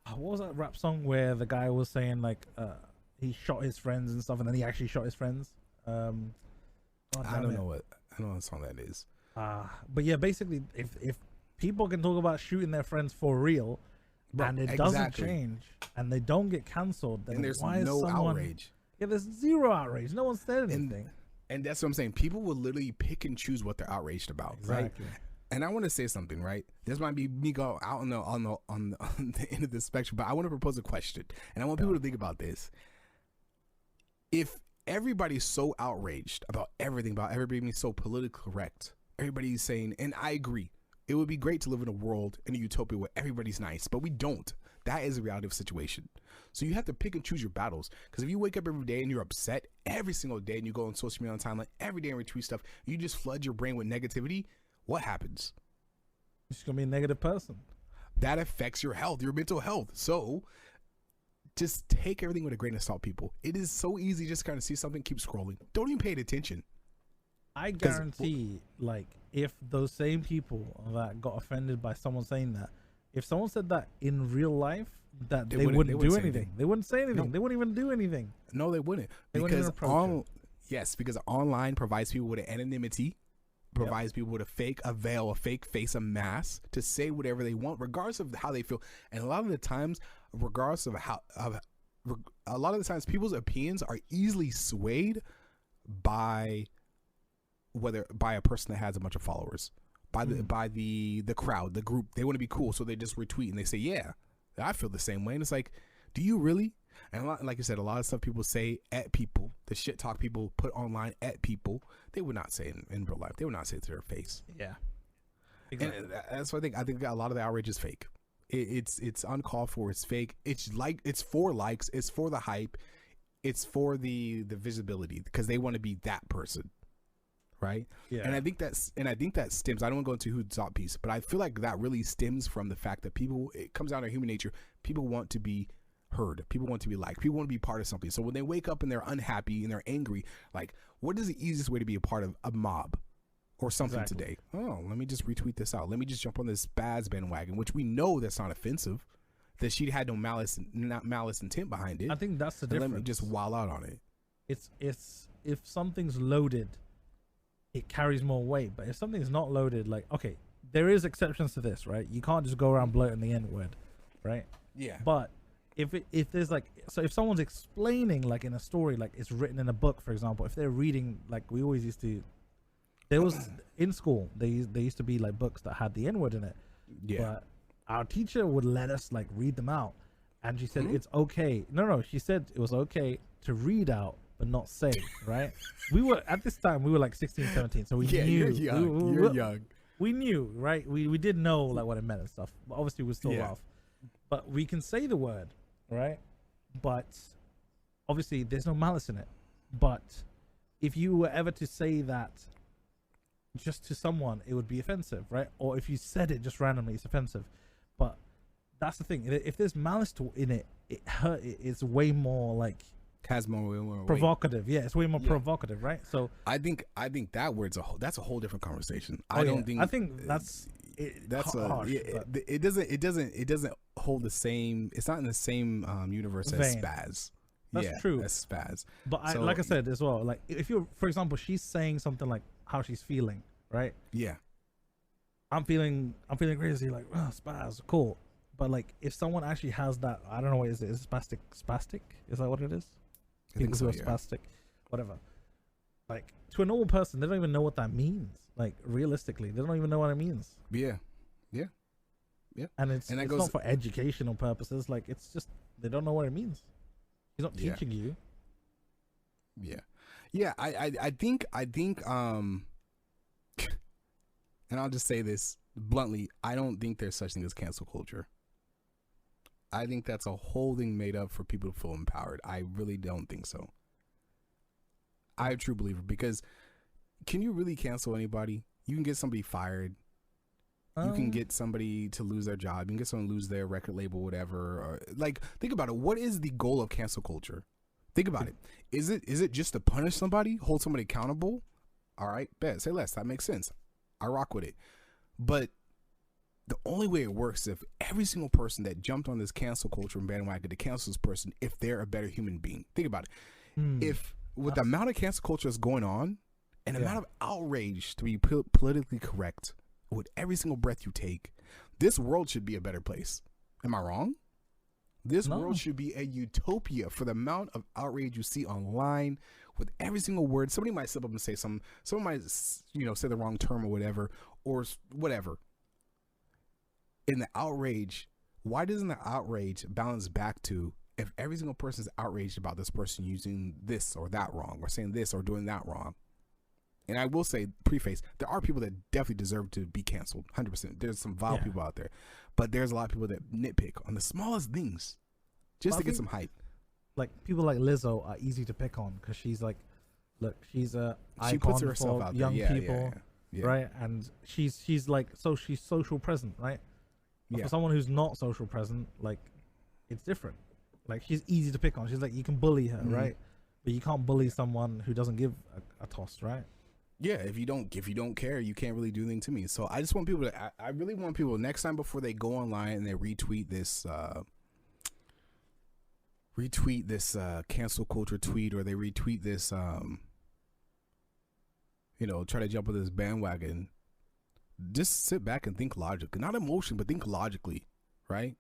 what was that rap song where the guy was saying like, he shot his friends and stuff, and then he actually shot his friends. I don't know what song that is. But yeah, basically, if people can talk about shooting their friends for real, and it doesn't change, and they don't get cancelled, then there's why no is outrage. Yeah, there's zero outrage. No one said anything. And that's what I'm saying. People will literally pick and choose what they're outraged about, exactly. Right? And I want to say something, right? This might be me go out on the end of the spectrum, but I want to propose a question, and I want people to think about this. If everybody's so outraged about everything being so politically correct, everybody's saying, and I agree, it would be great to live in a world, in a utopia where everybody's nice, but we don't. That is the reality of the situation. So you have to pick and choose your battles. Because if you wake up every day and you're upset every single day, and you go on social media on timeline every day and retweet stuff, you just flood your brain with negativity, what happens? You're just going to be a negative person. That affects your health, your mental health. So just take everything with a grain of salt, people. It is so easy just kind of see something, keep scrolling. Don't even pay attention. I guarantee, like, if those same people that got offended by someone saying that, if someone said that in real life, that they wouldn't do anything. They wouldn't say anything. No. They wouldn't even do anything. No, they wouldn't. Because because online provides people with an anonymity, provides people with a veil, a fake face, a mask to say whatever they want, regardless of how they feel. And a lot of the times, regardless of a lot of the times, people's opinions are easily swayed by a person that has a bunch of followers, by the crowd, the group. They want to be cool, so they just retweet and they say, "Yeah, I feel the same way." And it's like, do you really? And like I said, a lot of stuff people say at people, the shit talk people put online at people, they would not say in real life. They would not say it to their face. Yeah, exactly. And that's what I think a lot of the outrage is fake. It's uncalled for. It's fake. It's for likes. It's for the hype. It's for the visibility because they want to be that person, right? Yeah. And I think that stems. I don't want to go into who's top piece, but I feel like that really stems from the fact that people. It comes down to human nature. People want to be heard. People want to be liked. People want to be part of something. So when they wake up and they're unhappy and they're angry, like, what is the easiest way to be a part of a mob or something today? Oh, let me just retweet this out. Let me just jump on this Spaz bandwagon, which we know that's not offensive, that she had no malice intent behind it. I think that's the difference. Let me just wild out on it. It's if something's loaded, it carries more weight. But if something's not loaded, like, okay, there is exceptions to this, right? You can't just go around blurting the N word, right? Yeah. But if there's like, so if someone's explaining like in a story, like it's written in a book, for example, if they're reading, like we always used to, there was in school, they used to be like books that had the N word in it. Yeah. But our teacher would let us like read them out, and she said it's okay. No, she said it was okay to read out but not say. Right? We were at this time we were like 16, 17, so we knew. You're young. You're young. We knew, right? We did know like what it meant and stuff. But obviously we still laugh. But we can say the word, right? But obviously there's no malice in it. But if you were ever to say that just to someone, it would be offensive, right? Or if you said it just randomly, it's offensive. But that's the thing. If there's malice in it, it's way more like has more provocative. weight. Yeah, it's way more provocative, right? So I think that word's that's a whole different conversation. I think that's harsh, it doesn't hold the same. It's not in the same universe as spaz. That's true. As spaz. But like I said as well, like if you're, for example, she's saying something like how she's feeling, right? Yeah. I'm feeling crazy, like spaz, cool. But like if someone actually has that, I don't know what is it? Is it spastic? Is that what it is? People who are spastic, whatever. Like to a normal person, they don't even know what that means. Like realistically, they don't even know what it means. Yeah. And it's not for educational purposes. Like it's just they don't know what it means. He's not teaching you. Yeah. I think and I'll just say this bluntly, I don't think there's such thing as cancel culture. I think that's a whole thing made up for people to feel empowered. I really don't think so. I'm a true believer, because can you really cancel anybody? You can get somebody fired. You can get somebody to lose their job. You can get someone to lose their record label, whatever. Or, like, think about it. What is the goal of cancel culture? Think about it. Is it just to punish somebody, hold somebody accountable? All right, bet. Say less. That makes sense. I rock with it. But the only way it works is if every single person that jumped on this cancel culture and bandwagon to cancel this person, if they're a better human being. Think about it. If with the amount of cancel culture that's going on and the amount of outrage to be politically correct with every single breath you take, this world should be a better place. Am I wrong? This world should be a utopia for the amount of outrage you see online with every single word. Somebody might slip up and say someone might, say the wrong term or whatever, or whatever. In the outrage, why doesn't the outrage balance back to if every single person is outraged about this person using this or that wrong, or saying this or doing that wrong? And I will say, preface, there are people that definitely deserve to be canceled, 100%. There's some vile people out there, but there's a lot of people that nitpick on the smallest things just to get some hype. Like people like Lizzo are easy to pick on because she's like, look, she's a she puts herself for out young there. people, right? And she's like, so she's social present, right? But for someone who's not social present, like it's different. Like she's easy to pick on. She's like, you can bully her, right? But you can't bully someone who doesn't give a toss, right? Yeah, if you don't care, you can't really do anything to me. So I just want people to, I really want people next time before they go online and they retweet this cancel culture tweet, or they retweet this try to jump on this bandwagon, just sit back and think logically, not emotion, but think logically, right?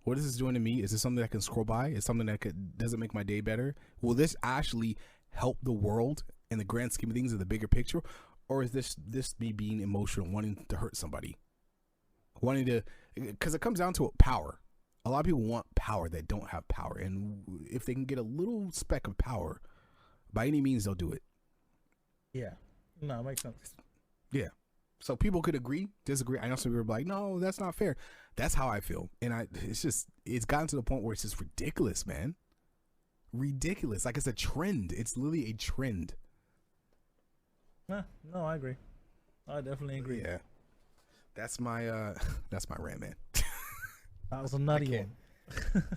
What is this doing to me? Is this something I can scroll by? Is something that doesn't make my day better? Will this actually help the world in the grand scheme of things, in the bigger picture? Or is this me being emotional, wanting to hurt somebody, because it comes down to power. A lot of people want power that don't have power, and if they can get a little speck of power, by any means they'll do it. Yeah, no, it makes sense. Yeah, so people could agree, disagree. I know some people are like, no, that's not fair. That's how I feel, and it's gotten to the point where it's just ridiculous, man. Ridiculous. Like, it's a trend. It's literally a trend. No, I agree. I definitely agree. Yeah, that's my rant, man. That was a nutty one.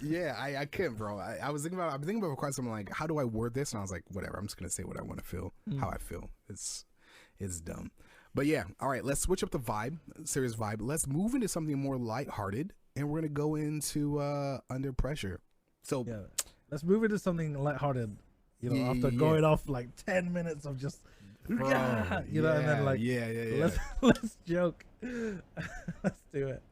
Yeah, I can't, bro. I've been thinking about quite something like, how do I word this? And I was like, whatever. I'm just gonna say what I want to feel, how I feel. It's dumb, but yeah. All right, let's switch up the vibe, serious vibe. Let's move into something more lighthearted, and we're gonna go into Under Pressure. So let's move into something lighthearted. After going off like 10 minutes of just Bro, you know, and then like, yeah. let's joke. Let's do it.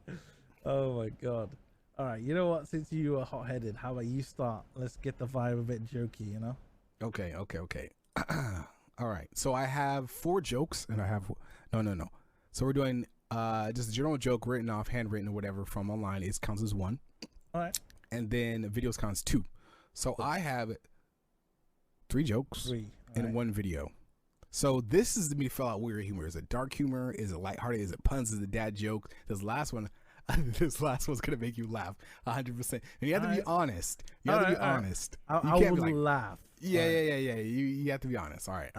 Oh my god. All right, you know what? Since you are hot-headed, how about you start? Let's get the vibe a bit jokey, you know? Okay. All right. So I have 4 jokes, and I have no. So we're doing just a general joke written off, handwritten or whatever from online. It counts as 1. All right. And then videos counts 2. So I have 3 jokes in right. 1 video. So this is me to fill out weird humor. Is it dark humor? Is it lighthearted? Is it puns? Is it dad joke? This last one's gonna make you laugh 100%. And you have to be honest. You have to be honest. I can't will be like, laugh. Yeah. You have to be honest. All right.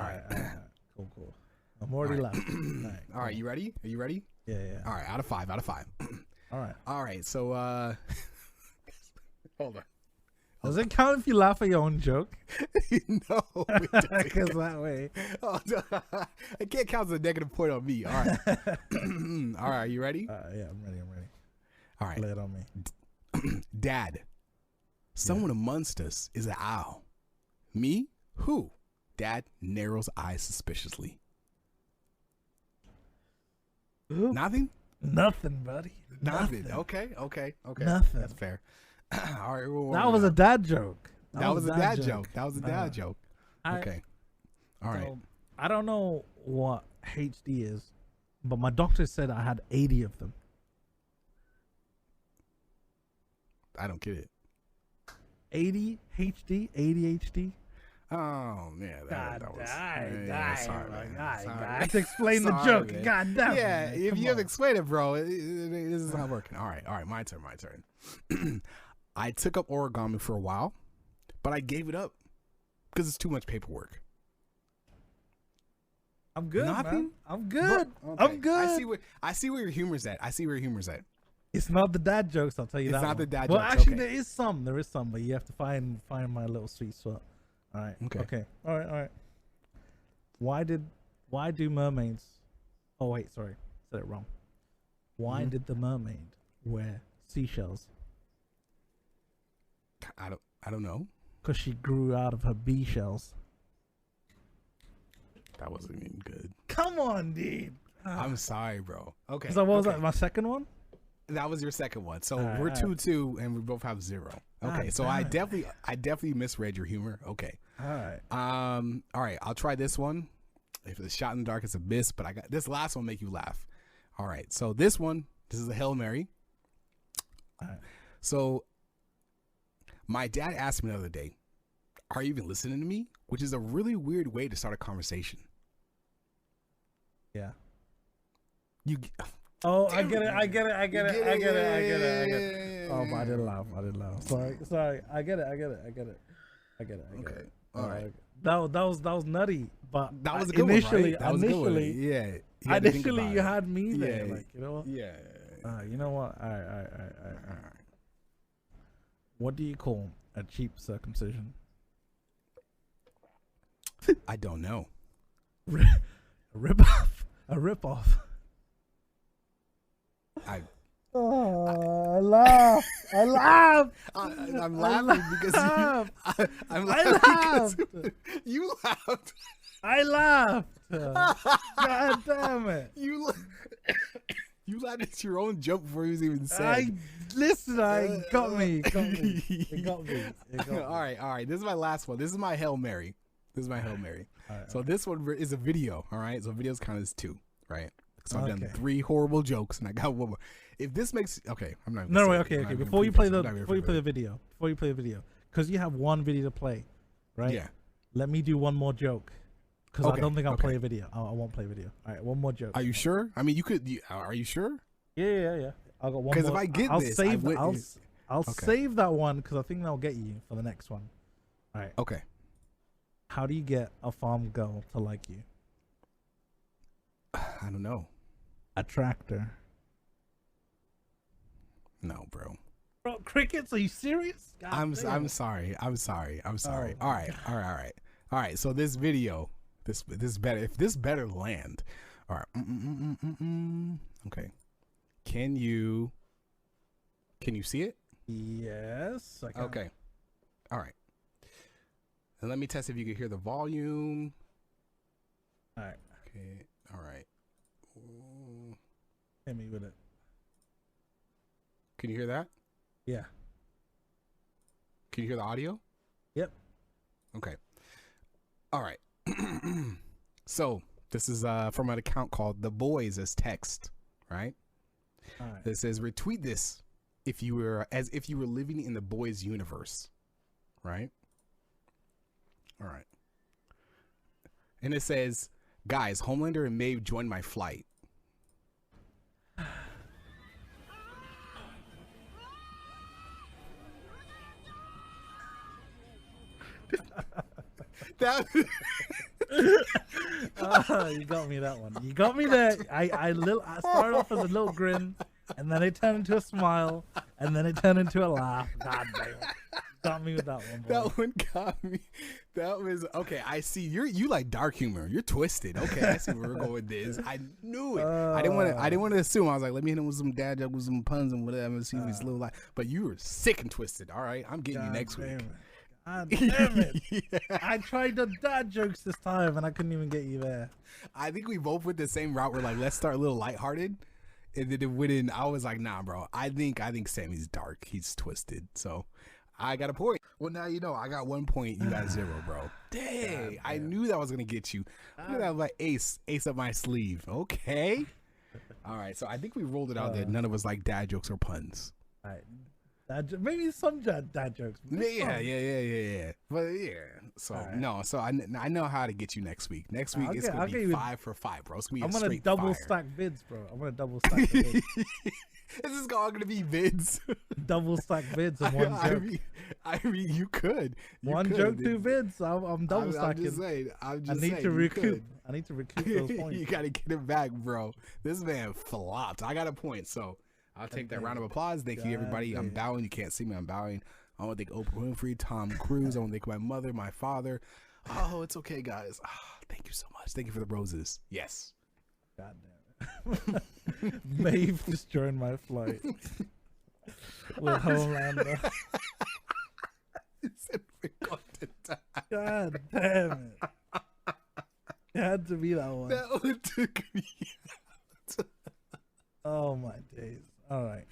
Cool. I'm already laughing. All right. You ready? Are you ready? Yeah. All right. Out of 5. All right. So hold on. Does it count if you laugh at your own joke? No, because that way. Oh, no. I can't count as a negative point on me. All right. All right. You ready? Yeah, I'm ready. All right. Lay it on me. Dad, someone amongst us is an owl. Me? Who? Dad narrows eyes suspiciously. Nothing, buddy. Nothing. Okay. Nothing. That's fair. All right. That was a dad joke. That was a dad joke. Okay. All right. So, I don't know what HD is, but my doctor said I had 80 of them. I don't get it. 80 HD, ADHD. Oh man, that was. Sorry. I have to explain the joke. Man. God damn. Yeah, Man. if you have to explain it, bro, this is not working. All right. My turn. I took up origami for a while, but I gave it up because it's too much paperwork. I'm good. Nothing. Man. I'm good. Okay. I'm good. I see where your humor's at. It's not the dad jokes. I'll tell you that. It's not one. the dad well, jokes. actually, okay. there is some, but you have to find my little sweet spot. All right. Okay. All right. Why do mermaids? Oh wait, sorry, said it wrong. Why did the mermaid wear seashells? I don't know. Because she grew out of her bee shells. That wasn't even good. Come on, dude. I'm sorry, bro. Okay. So what was that? My second one? That was your second one. So right, we're 2-2, and we both have 0. Okay. So I definitely misread your humor. Okay. All right. All right. I'll try this one. If it's shot in the dark, it's a miss. But I got this last one. Make you laugh. All right. So this is a Hail Mary. All right. So my dad asked me the other day, "Are you even listening to me?" Which is a really weird way to start a conversation. Yeah. You. Oh, I get it. Oh, but I didn't laugh. Sorry. I get it. Okay. All right. That was nutty, but that was a good initially, one, right? That was a good one. Yeah. Initially, you had me there. Yeah. Like, you know what? Yeah. You know what? All right. What do you call a cheap circumcision? I don't know. A rip off. I laugh. I'm laughing because I'm laughing because you laughed. I laughed. God damn it. You laughed at your own joke before it was even said. It got me. It got me. All right. This is my last one. This is my Hail Mary. So this one is a video. All right. So videos count as 2, right? So I've done 3 horrible jokes and I got 1 more. If this makes I'm not. No, okay. Before you play the video, because you have 1 video to play, right? Yeah. Let me do 1 more joke. Because I don't think I'll play a video. I won't play a video. All right, 1 more joke. Are you sure? I mean, you could. Are you sure? Yeah. I got 1 more. Because if I get I'll save that one because I think that'll get you for the next one. All right. Okay. How do you get a farm girl to like you? I don't know. A tractor. No, bro. Bro, crickets? Are you serious? I'm sorry. Oh. All right. So this video, this better. If this better land. All right. Okay. Can you see it? Yes. I can. Okay. All right. And let me test if you can hear the volume. All right. Okay. All right. Ooh. Hit me with it. Can you hear that? Yeah. Can you hear the audio? Yep. Okay. All right. So this is from an account called The Boys as Text, right? All right. It says retweet this if you were living in the Boys universe, right? All right. And it says, guys, Homelander and Maeve joined my flight. That You got me that one. You got me there. I started off as a little grin, and then it turned into a smile, and then it turned into a laugh. God damn it. Got me with that one, boy. that one got me. That was okay. I see you like dark humor. You're twisted. Okay, I see where we're going with this. I knew it. I didn't want to assume. I was like, let me hit him with some dad jokes, with some puns and whatever. See if he's a little like. But you were sick and twisted. All right, I'm getting you next week. God damn it. Yeah. I tried the dad jokes this time, and I couldn't even get you there. I think we both went the same route. We're like, let's start a little lighthearted. And then it went in. I was like, nah, bro. I think Sammy's dark. He's twisted. So I got a point. Well, now you know. I got 1 point. You got 0, bro. Dang. I knew that was going to get you. Look at that, like ace up my sleeve. Okay. All right. So I think we rolled it out there. None of us like dad jokes or puns. All right. Maybe some dad jokes. Yeah. But yeah. So right. no. So I know how to get you next week. Next week it's gonna be 5 for 5, bro. It's gonna be I'm a gonna straight double fire. stack bids, bro. I'm gonna double stack the bids. This is all gonna be vids. Double stack bids and one joke. I mean, you could. One joke, 2 vids. I'm double stacking. I'm just saying. I need to recoup. I need to recoup those points. You gotta get it back, bro. This man flopped. I got a point, so I'll take that round of applause. Thank you, everybody. I'm bowing. You can't see me. I'm bowing. I want to thank Oprah Winfrey, Tom Cruise. I want to thank my mother, my father. Oh, it's okay, guys. Thank you so much. Thank you for the roses. Yes. God damn it. Maeve just joined my flight. With Homelander. God damn it. It had to be that one. That one took me out. Oh, my days. All right.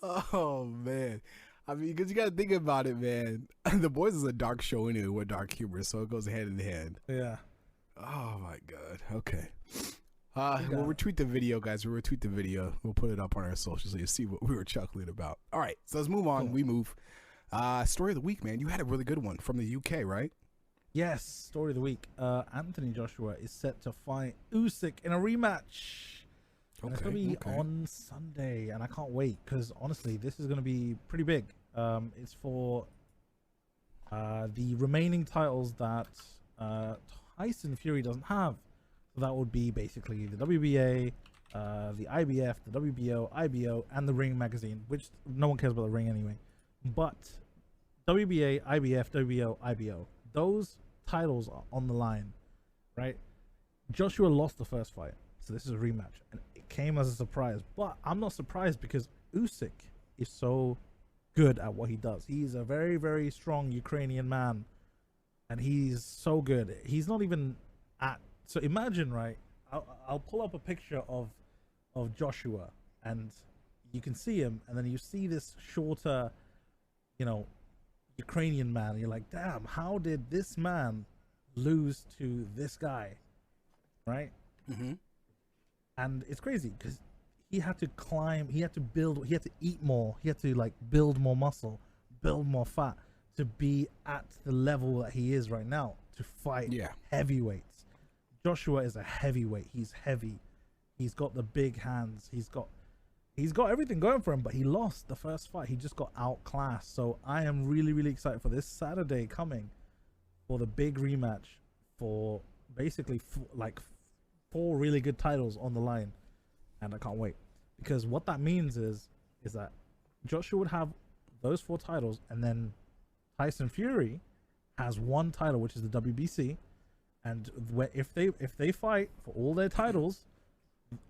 Oh, man. I mean, because you got to think about it, man. The Boys is a dark show anyway with dark humor, so it goes hand in hand. Yeah. Oh, my God. Okay. We'll retweet the video, guys. We'll retweet the video. We'll put it up on our socials so you see what we were chuckling about. All right. So let's move on. Cool. We move. Story of the week, man. You had a really good one from the UK, right? Yes. Story of the week. Anthony Joshua is set to fight Usyk in a rematch. And it's going to be on Sunday, and I can't wait because, honestly, this is going to be pretty big. It's for the remaining titles that Tyson Fury doesn't have. So that would be basically the WBA, the IBF, the WBO, IBO, and the Ring magazine, which no one cares about the Ring anyway. But WBA, IBF, WBO, IBO, those titles are on the line, right? Joshua lost the first fight, so this is a rematch. And came as a surprise, but I'm not surprised because Usyk is so good at what he does. He's a very, very strong Ukrainian man, and he's so good. He's not even at. So imagine, right? I'll pull up a picture of Joshua, and you can see him, and then you see this shorter, Ukrainian man. You're like, damn, how did this man lose to this guy, right? Mm-hmm. And it's crazy because he had to climb, he had to build, he had to eat more, he had to build more muscle, build more fat to be at the level that he is right now to fight heavyweights. Joshua is a heavyweight. He's heavy. He's got the big hands. He's got everything going for him, but he lost the first fight. He just got outclassed. So I am really, really excited for this Saturday coming for the big rematch for basically 4 really good titles on the line, and I can't wait because what that means is that Joshua would have those 4 titles, and then Tyson Fury has 1 title, which is the WBC, and if they fight for all their titles,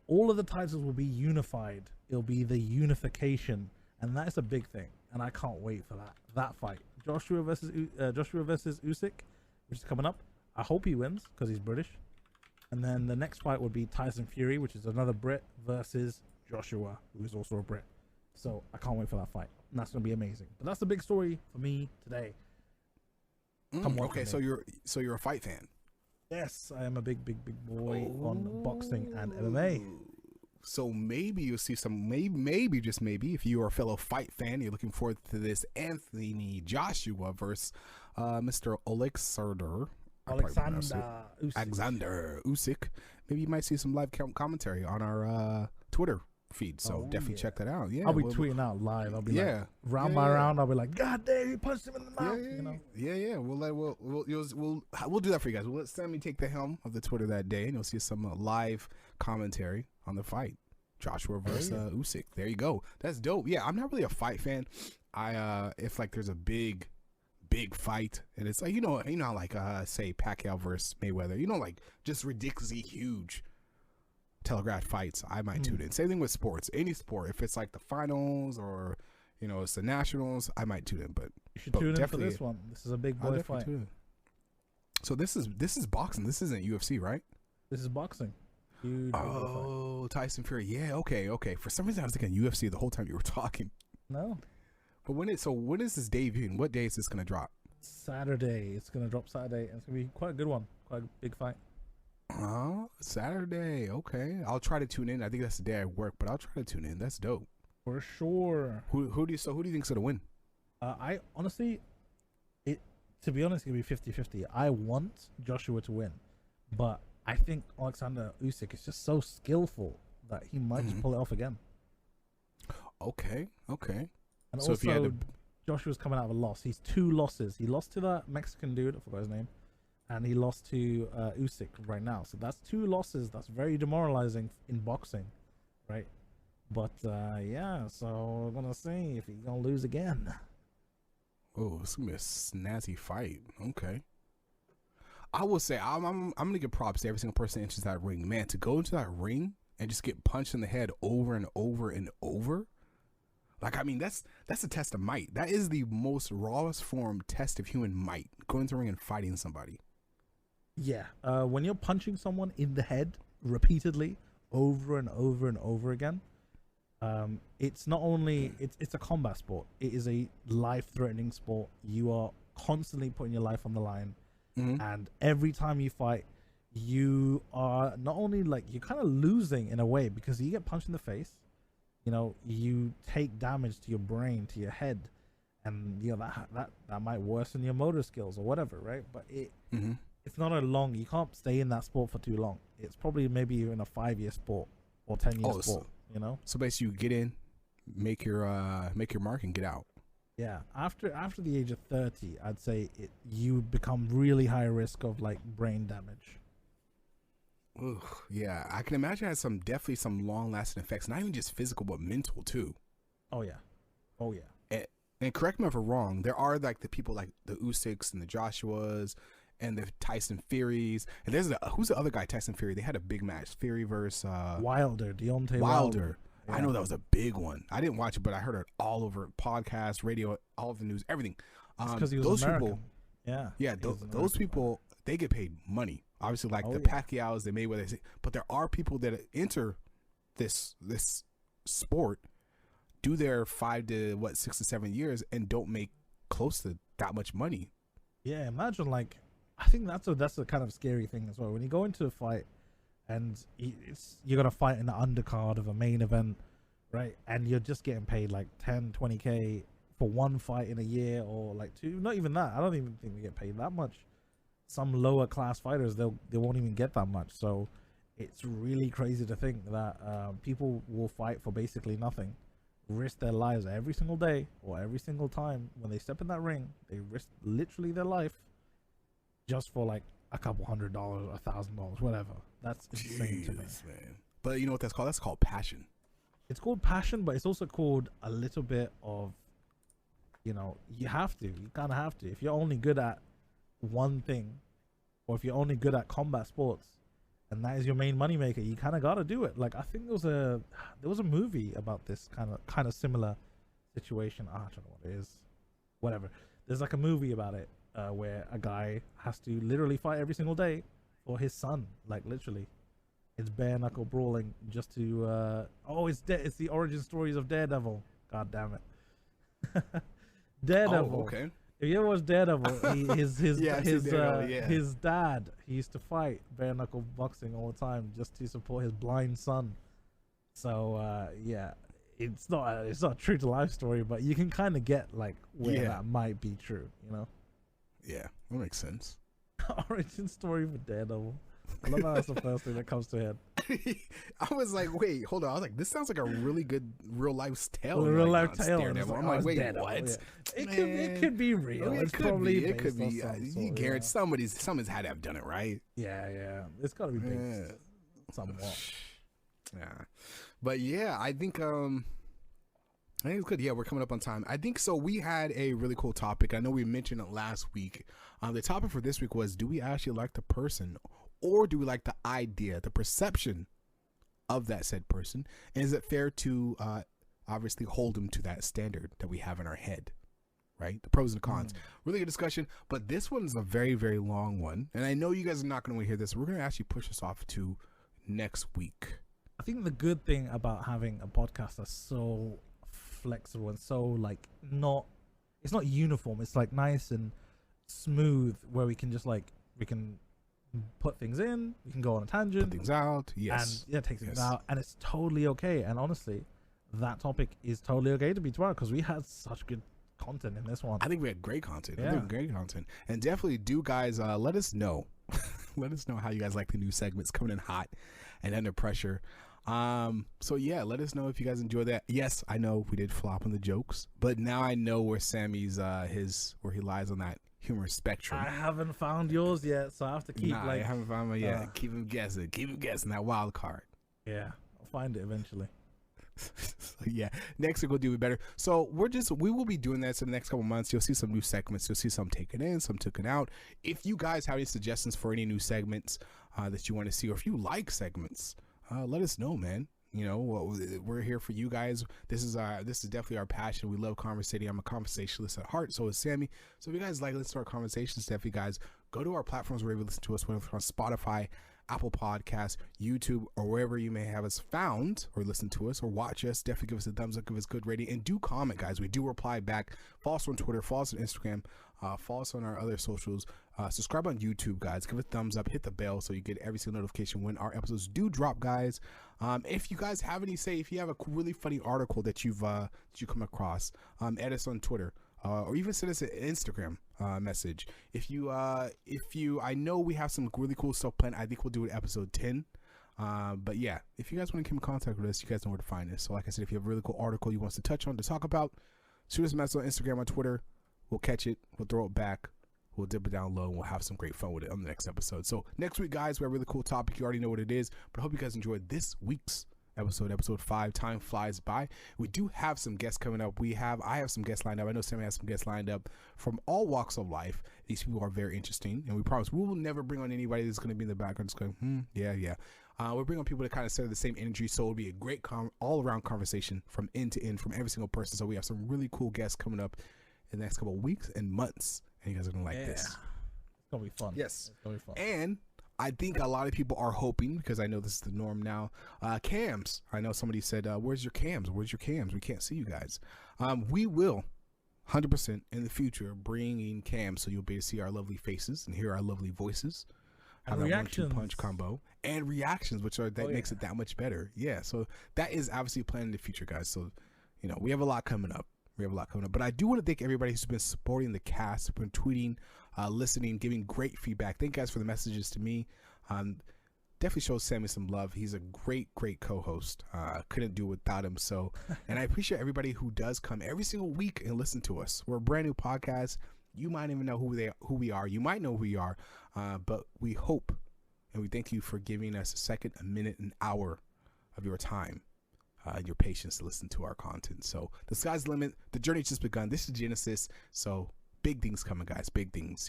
all of the titles will be unified. It'll be the unification, and that's a big thing, and I can't wait for that fight. Joshua versus Usyk, which is coming up. I hope he wins because he's British. And then the next fight would be Tyson Fury, which is another Brit, versus Joshua, who is also a Brit. So I can't wait for that fight. And that's gonna be amazing. But that's the big story for me today. Okay, so you're a fight fan. Yes, I am a big boy on boxing and MMA. So maybe you'll see some, maybe just maybe, if you are a fellow fight fan, you're looking forward to this Anthony Joshua versus Mr. Oleksandr Usyk. Maybe you might see some live commentary on our Twitter feed. So definitely check that out. Yeah, I'll be tweeting out live. I'll be like, round by round, I'll be like, God damn, he punched him in the mouth. Yeah. We'll do that for you guys. We'll let Sami take the helm of the Twitter that day, and you'll see some live commentary on the fight, Joshua versus Usyk. There you go. That's dope. Yeah, I'm not really a fight fan. If like there's a big fight and it's like, you know how like say Pacquiao versus Mayweather, like just ridiculously huge telegraphed fights, I might tune in. Same thing with sports, any sport. If it's like the finals or it's the nationals, I might tune in. But you should tune in for this one. This is a big boy fight. So this is boxing. This isn't UFC, right? This is boxing. Huge Tyson Fury. Yeah, okay. For some reason I was thinking UFC the whole time you were talking. No. But when is this debuting? What day is this gonna drop? Saturday. It's gonna drop Saturday, and it's gonna be quite a good one. Quite a big fight. Saturday. Okay, I'll try to tune in. I think that's the day I work, but I'll try to tune in. That's dope. For sure. Who do you think's gonna win? I honestly, to be honest, it's gonna be 50-50. I want Joshua to win, but I think Oleksandr Usyk is just so skillful that he might just pull it off again. Okay. And so also, Joshua's coming out of a loss. He's 2 losses. He lost to that Mexican dude, I forgot his name, and he lost to Usyk right now. So that's 2 losses. That's very demoralizing in boxing, right? But yeah, so we're gonna see if he's gonna lose again. Oh, it's gonna be a snazzy fight. Okay. I will say I'm gonna give props to every single person that enters that ring. Man, to go into that ring and just get punched in the head over and over and over. Like, I mean, that's a test of might. That is the most rawest form test of human might. Going to the ring and fighting somebody. Yeah. When you're punching someone in the head repeatedly, over and over and over again, it's not only it's a combat sport. It is a life-threatening sport. You are constantly putting your life on the line, and every time you fight, you are not only like you're kind of losing in a way because you get punched in the face. You take damage to your brain, to your head, and that might worsen your motor skills or whatever, right? But it's not you can't stay in that sport for too long. It's probably maybe even a 5-year sport or 10-year sport. So basically, you get in, make your mark, and get out. Yeah, after the age of 30, I'd say you become really high risk of like brain damage. Ugh, yeah, I can imagine it has definitely some long-lasting effects, not even just physical but mental too. Oh yeah. And correct me if I'm wrong. There are like the people like the Usyks and the Joshuas and the Tyson Furies, and there's who's the other guy? Tyson Fury. They had a big match. Fury versus Deontay Wilder. Yeah. I know that was a big one. I didn't watch it, but I heard it all over podcasts, radio, all of the news, everything. Because he was American. Those people, they get paid money. Obviously, like the Pacquiaos, the Mayweather, but there are people that enter this sport, do their 6 to 7 years, and don't make close to that much money. Yeah, imagine like I think that's a kind of scary thing as well. When you go into a fight, and you're gonna fight in the undercard of a main event, right? And you're just getting paid like 10, 20K for one fight in a year, or like 2. Not even that. I don't even think they get paid that much. Some lower class fighters, they won't even get that much. So it's really crazy to think that people will fight for basically nothing, risk their lives every single day or every single time when they step in that ring. They risk literally their life just for like a couple $100, $1,000, whatever. That's insane to me, man. But you know what that's called? That's called passion. It's called passion, but it's also called a little bit of, you kind of have to. If you're only good at one thing, or if you're only good at combat sports and that is your main moneymaker, you kind of got to do it. Like I think there was a movie about this kind of similar situation. I don't know what it is, whatever. There's like a movie about it where a guy has to literally fight every single day for his son, like literally. It's bare knuckle brawling just to it's the origin stories of Daredevil. God damn it. Daredevil. Oh, okay. If you ever watch Daredevil, Yeah, his dad, he used to fight bare knuckle boxing all the time just to support his blind son. So yeah, it's not a true to life story, but you can kind of get like where that might be true, you know? Yeah, that makes sense. Origin story for Daredevil. I love how that's the first thing that comes to head. I was like, wait, hold on. I was like, this sounds like a really good real life tale. Real life tale. Daredevil. I'm like, wait, Daredevil. what? Yeah. It could be real. I mean, it's probably it could be. You guarantee someone's had to have done it, right? Yeah. It's got to be based somewhat. Yeah, but yeah, I think it's good. Yeah, we're coming up on time. I think so. We had a really cool topic. I know we mentioned it last week. The topic for this week was: do we actually like the person, or do we like the idea, the perception of that said person? And is it fair to obviously hold them to that standard that we have in our head? Right, the pros and cons. Really good discussion, but this one's a very, very long one, and I know you guys are not going to want to hear this. We're going to actually push this off to next week. I think the good thing about having a podcast that's so flexible and so like it's not uniform. It's like nice and smooth where we can just we can put things in, we can go on a tangent, put things out, yes, and take things out, and it's totally okay. And honestly, that topic is totally okay to be tomorrow because we had such good content in this one. I think we had great content. Yeah. I think great content, and definitely do guys let us know. Let us know how you guys like the new segments coming in hot and under pressure. So yeah, let us know if you guys enjoy that. Yes, I know we did flop on the jokes, but now I know where Sammy's where he lies on that humor spectrum. I haven't found yours yet, so I have to keep I haven't found mine yet. Keep him guessing that wild card. Yeah, I'll find it eventually. So yeah, next week we'll do it better. So we will be doing that in the next couple months. You'll see some new segments. You'll see some taken in, some taken out. If you guys have any suggestions for any new segments that you want to see, or if you like segments, let us know, man. You know, we're here for you guys. This is definitely our passion. We love conversating. I'm a conversationalist at heart. So is Sammy. So if you guys like listen to our conversations, definitely guys go to our platforms wherever you listen to us, whether it's on Spotify, Apple Podcasts, YouTube, or wherever you may have us found, or listen to us or watch us. Definitely give us a thumbs up, give us good rating, and do comment, guys. We do reply back. Follow us on Twitter, follow us on Instagram, follow us on our other socials. Subscribe on YouTube, guys. Give a thumbs up, hit the bell so you get every single notification when our episodes do drop, guys. If you guys have if you have a really funny article that you come across, add us on Twitter. Or even send us an Instagram message. I know we have some really cool stuff planned. I think we'll do it episode 10. But yeah, if you guys want to keep in contact with us, you guys know where to find us. So like I said, if you have a really cool article you want us to touch on, to talk about, shoot us a message on Instagram, on Twitter. We'll catch it. We'll throw it back. We'll dip it down low, and we'll have some great fun with it on the next episode. So next week, guys, we have a really cool topic. You already know what it is, but I hope you guys enjoyed this week's episode 5. Time flies by. We do have some guests coming up. I have some guests lined up. I know Sammy has some guests lined up from all walks of life. These people are very interesting, and we promise we will never bring on anybody that's going to be in the background just going, yeah. We'll bring on people that kind of share the same energy, so it'll be a great all-around conversation from end to end from every single person. So we have some really cool guests coming up in the next couple of weeks and months, and you guys are going to like this. It's going to be fun. Yes. It's going to be fun. And I think a lot of people are hoping, because I know this is the norm now, cams. I know somebody said, where's your cams? Where's your cams? We can't see you guys. We will 100% in the future bring in cams, so you'll be able to see our lovely faces and hear our lovely voices. And have reactions. That 1-2 punch combo. And reactions, which makes it that much better. Yeah, so that is obviously a plan in the future, guys. So, we have a lot coming up. But I do want to thank everybody who's been supporting the cast, been tweeting, listening, giving great feedback. Thank you guys for the messages to me. Definitely shows Sammy some love. He's a great co-host. Couldn't do it without him. So, and I appreciate everybody who does come every single week and listen to us. We're a brand new podcast. You might even know who we are. You might know who we are, but we hope and we thank you for giving us a second, a minute, an hour of your time. Your patience to listen to our content. So the sky's the limit. The journey's just begun. This is Genesis. So big things coming, guys. Big things.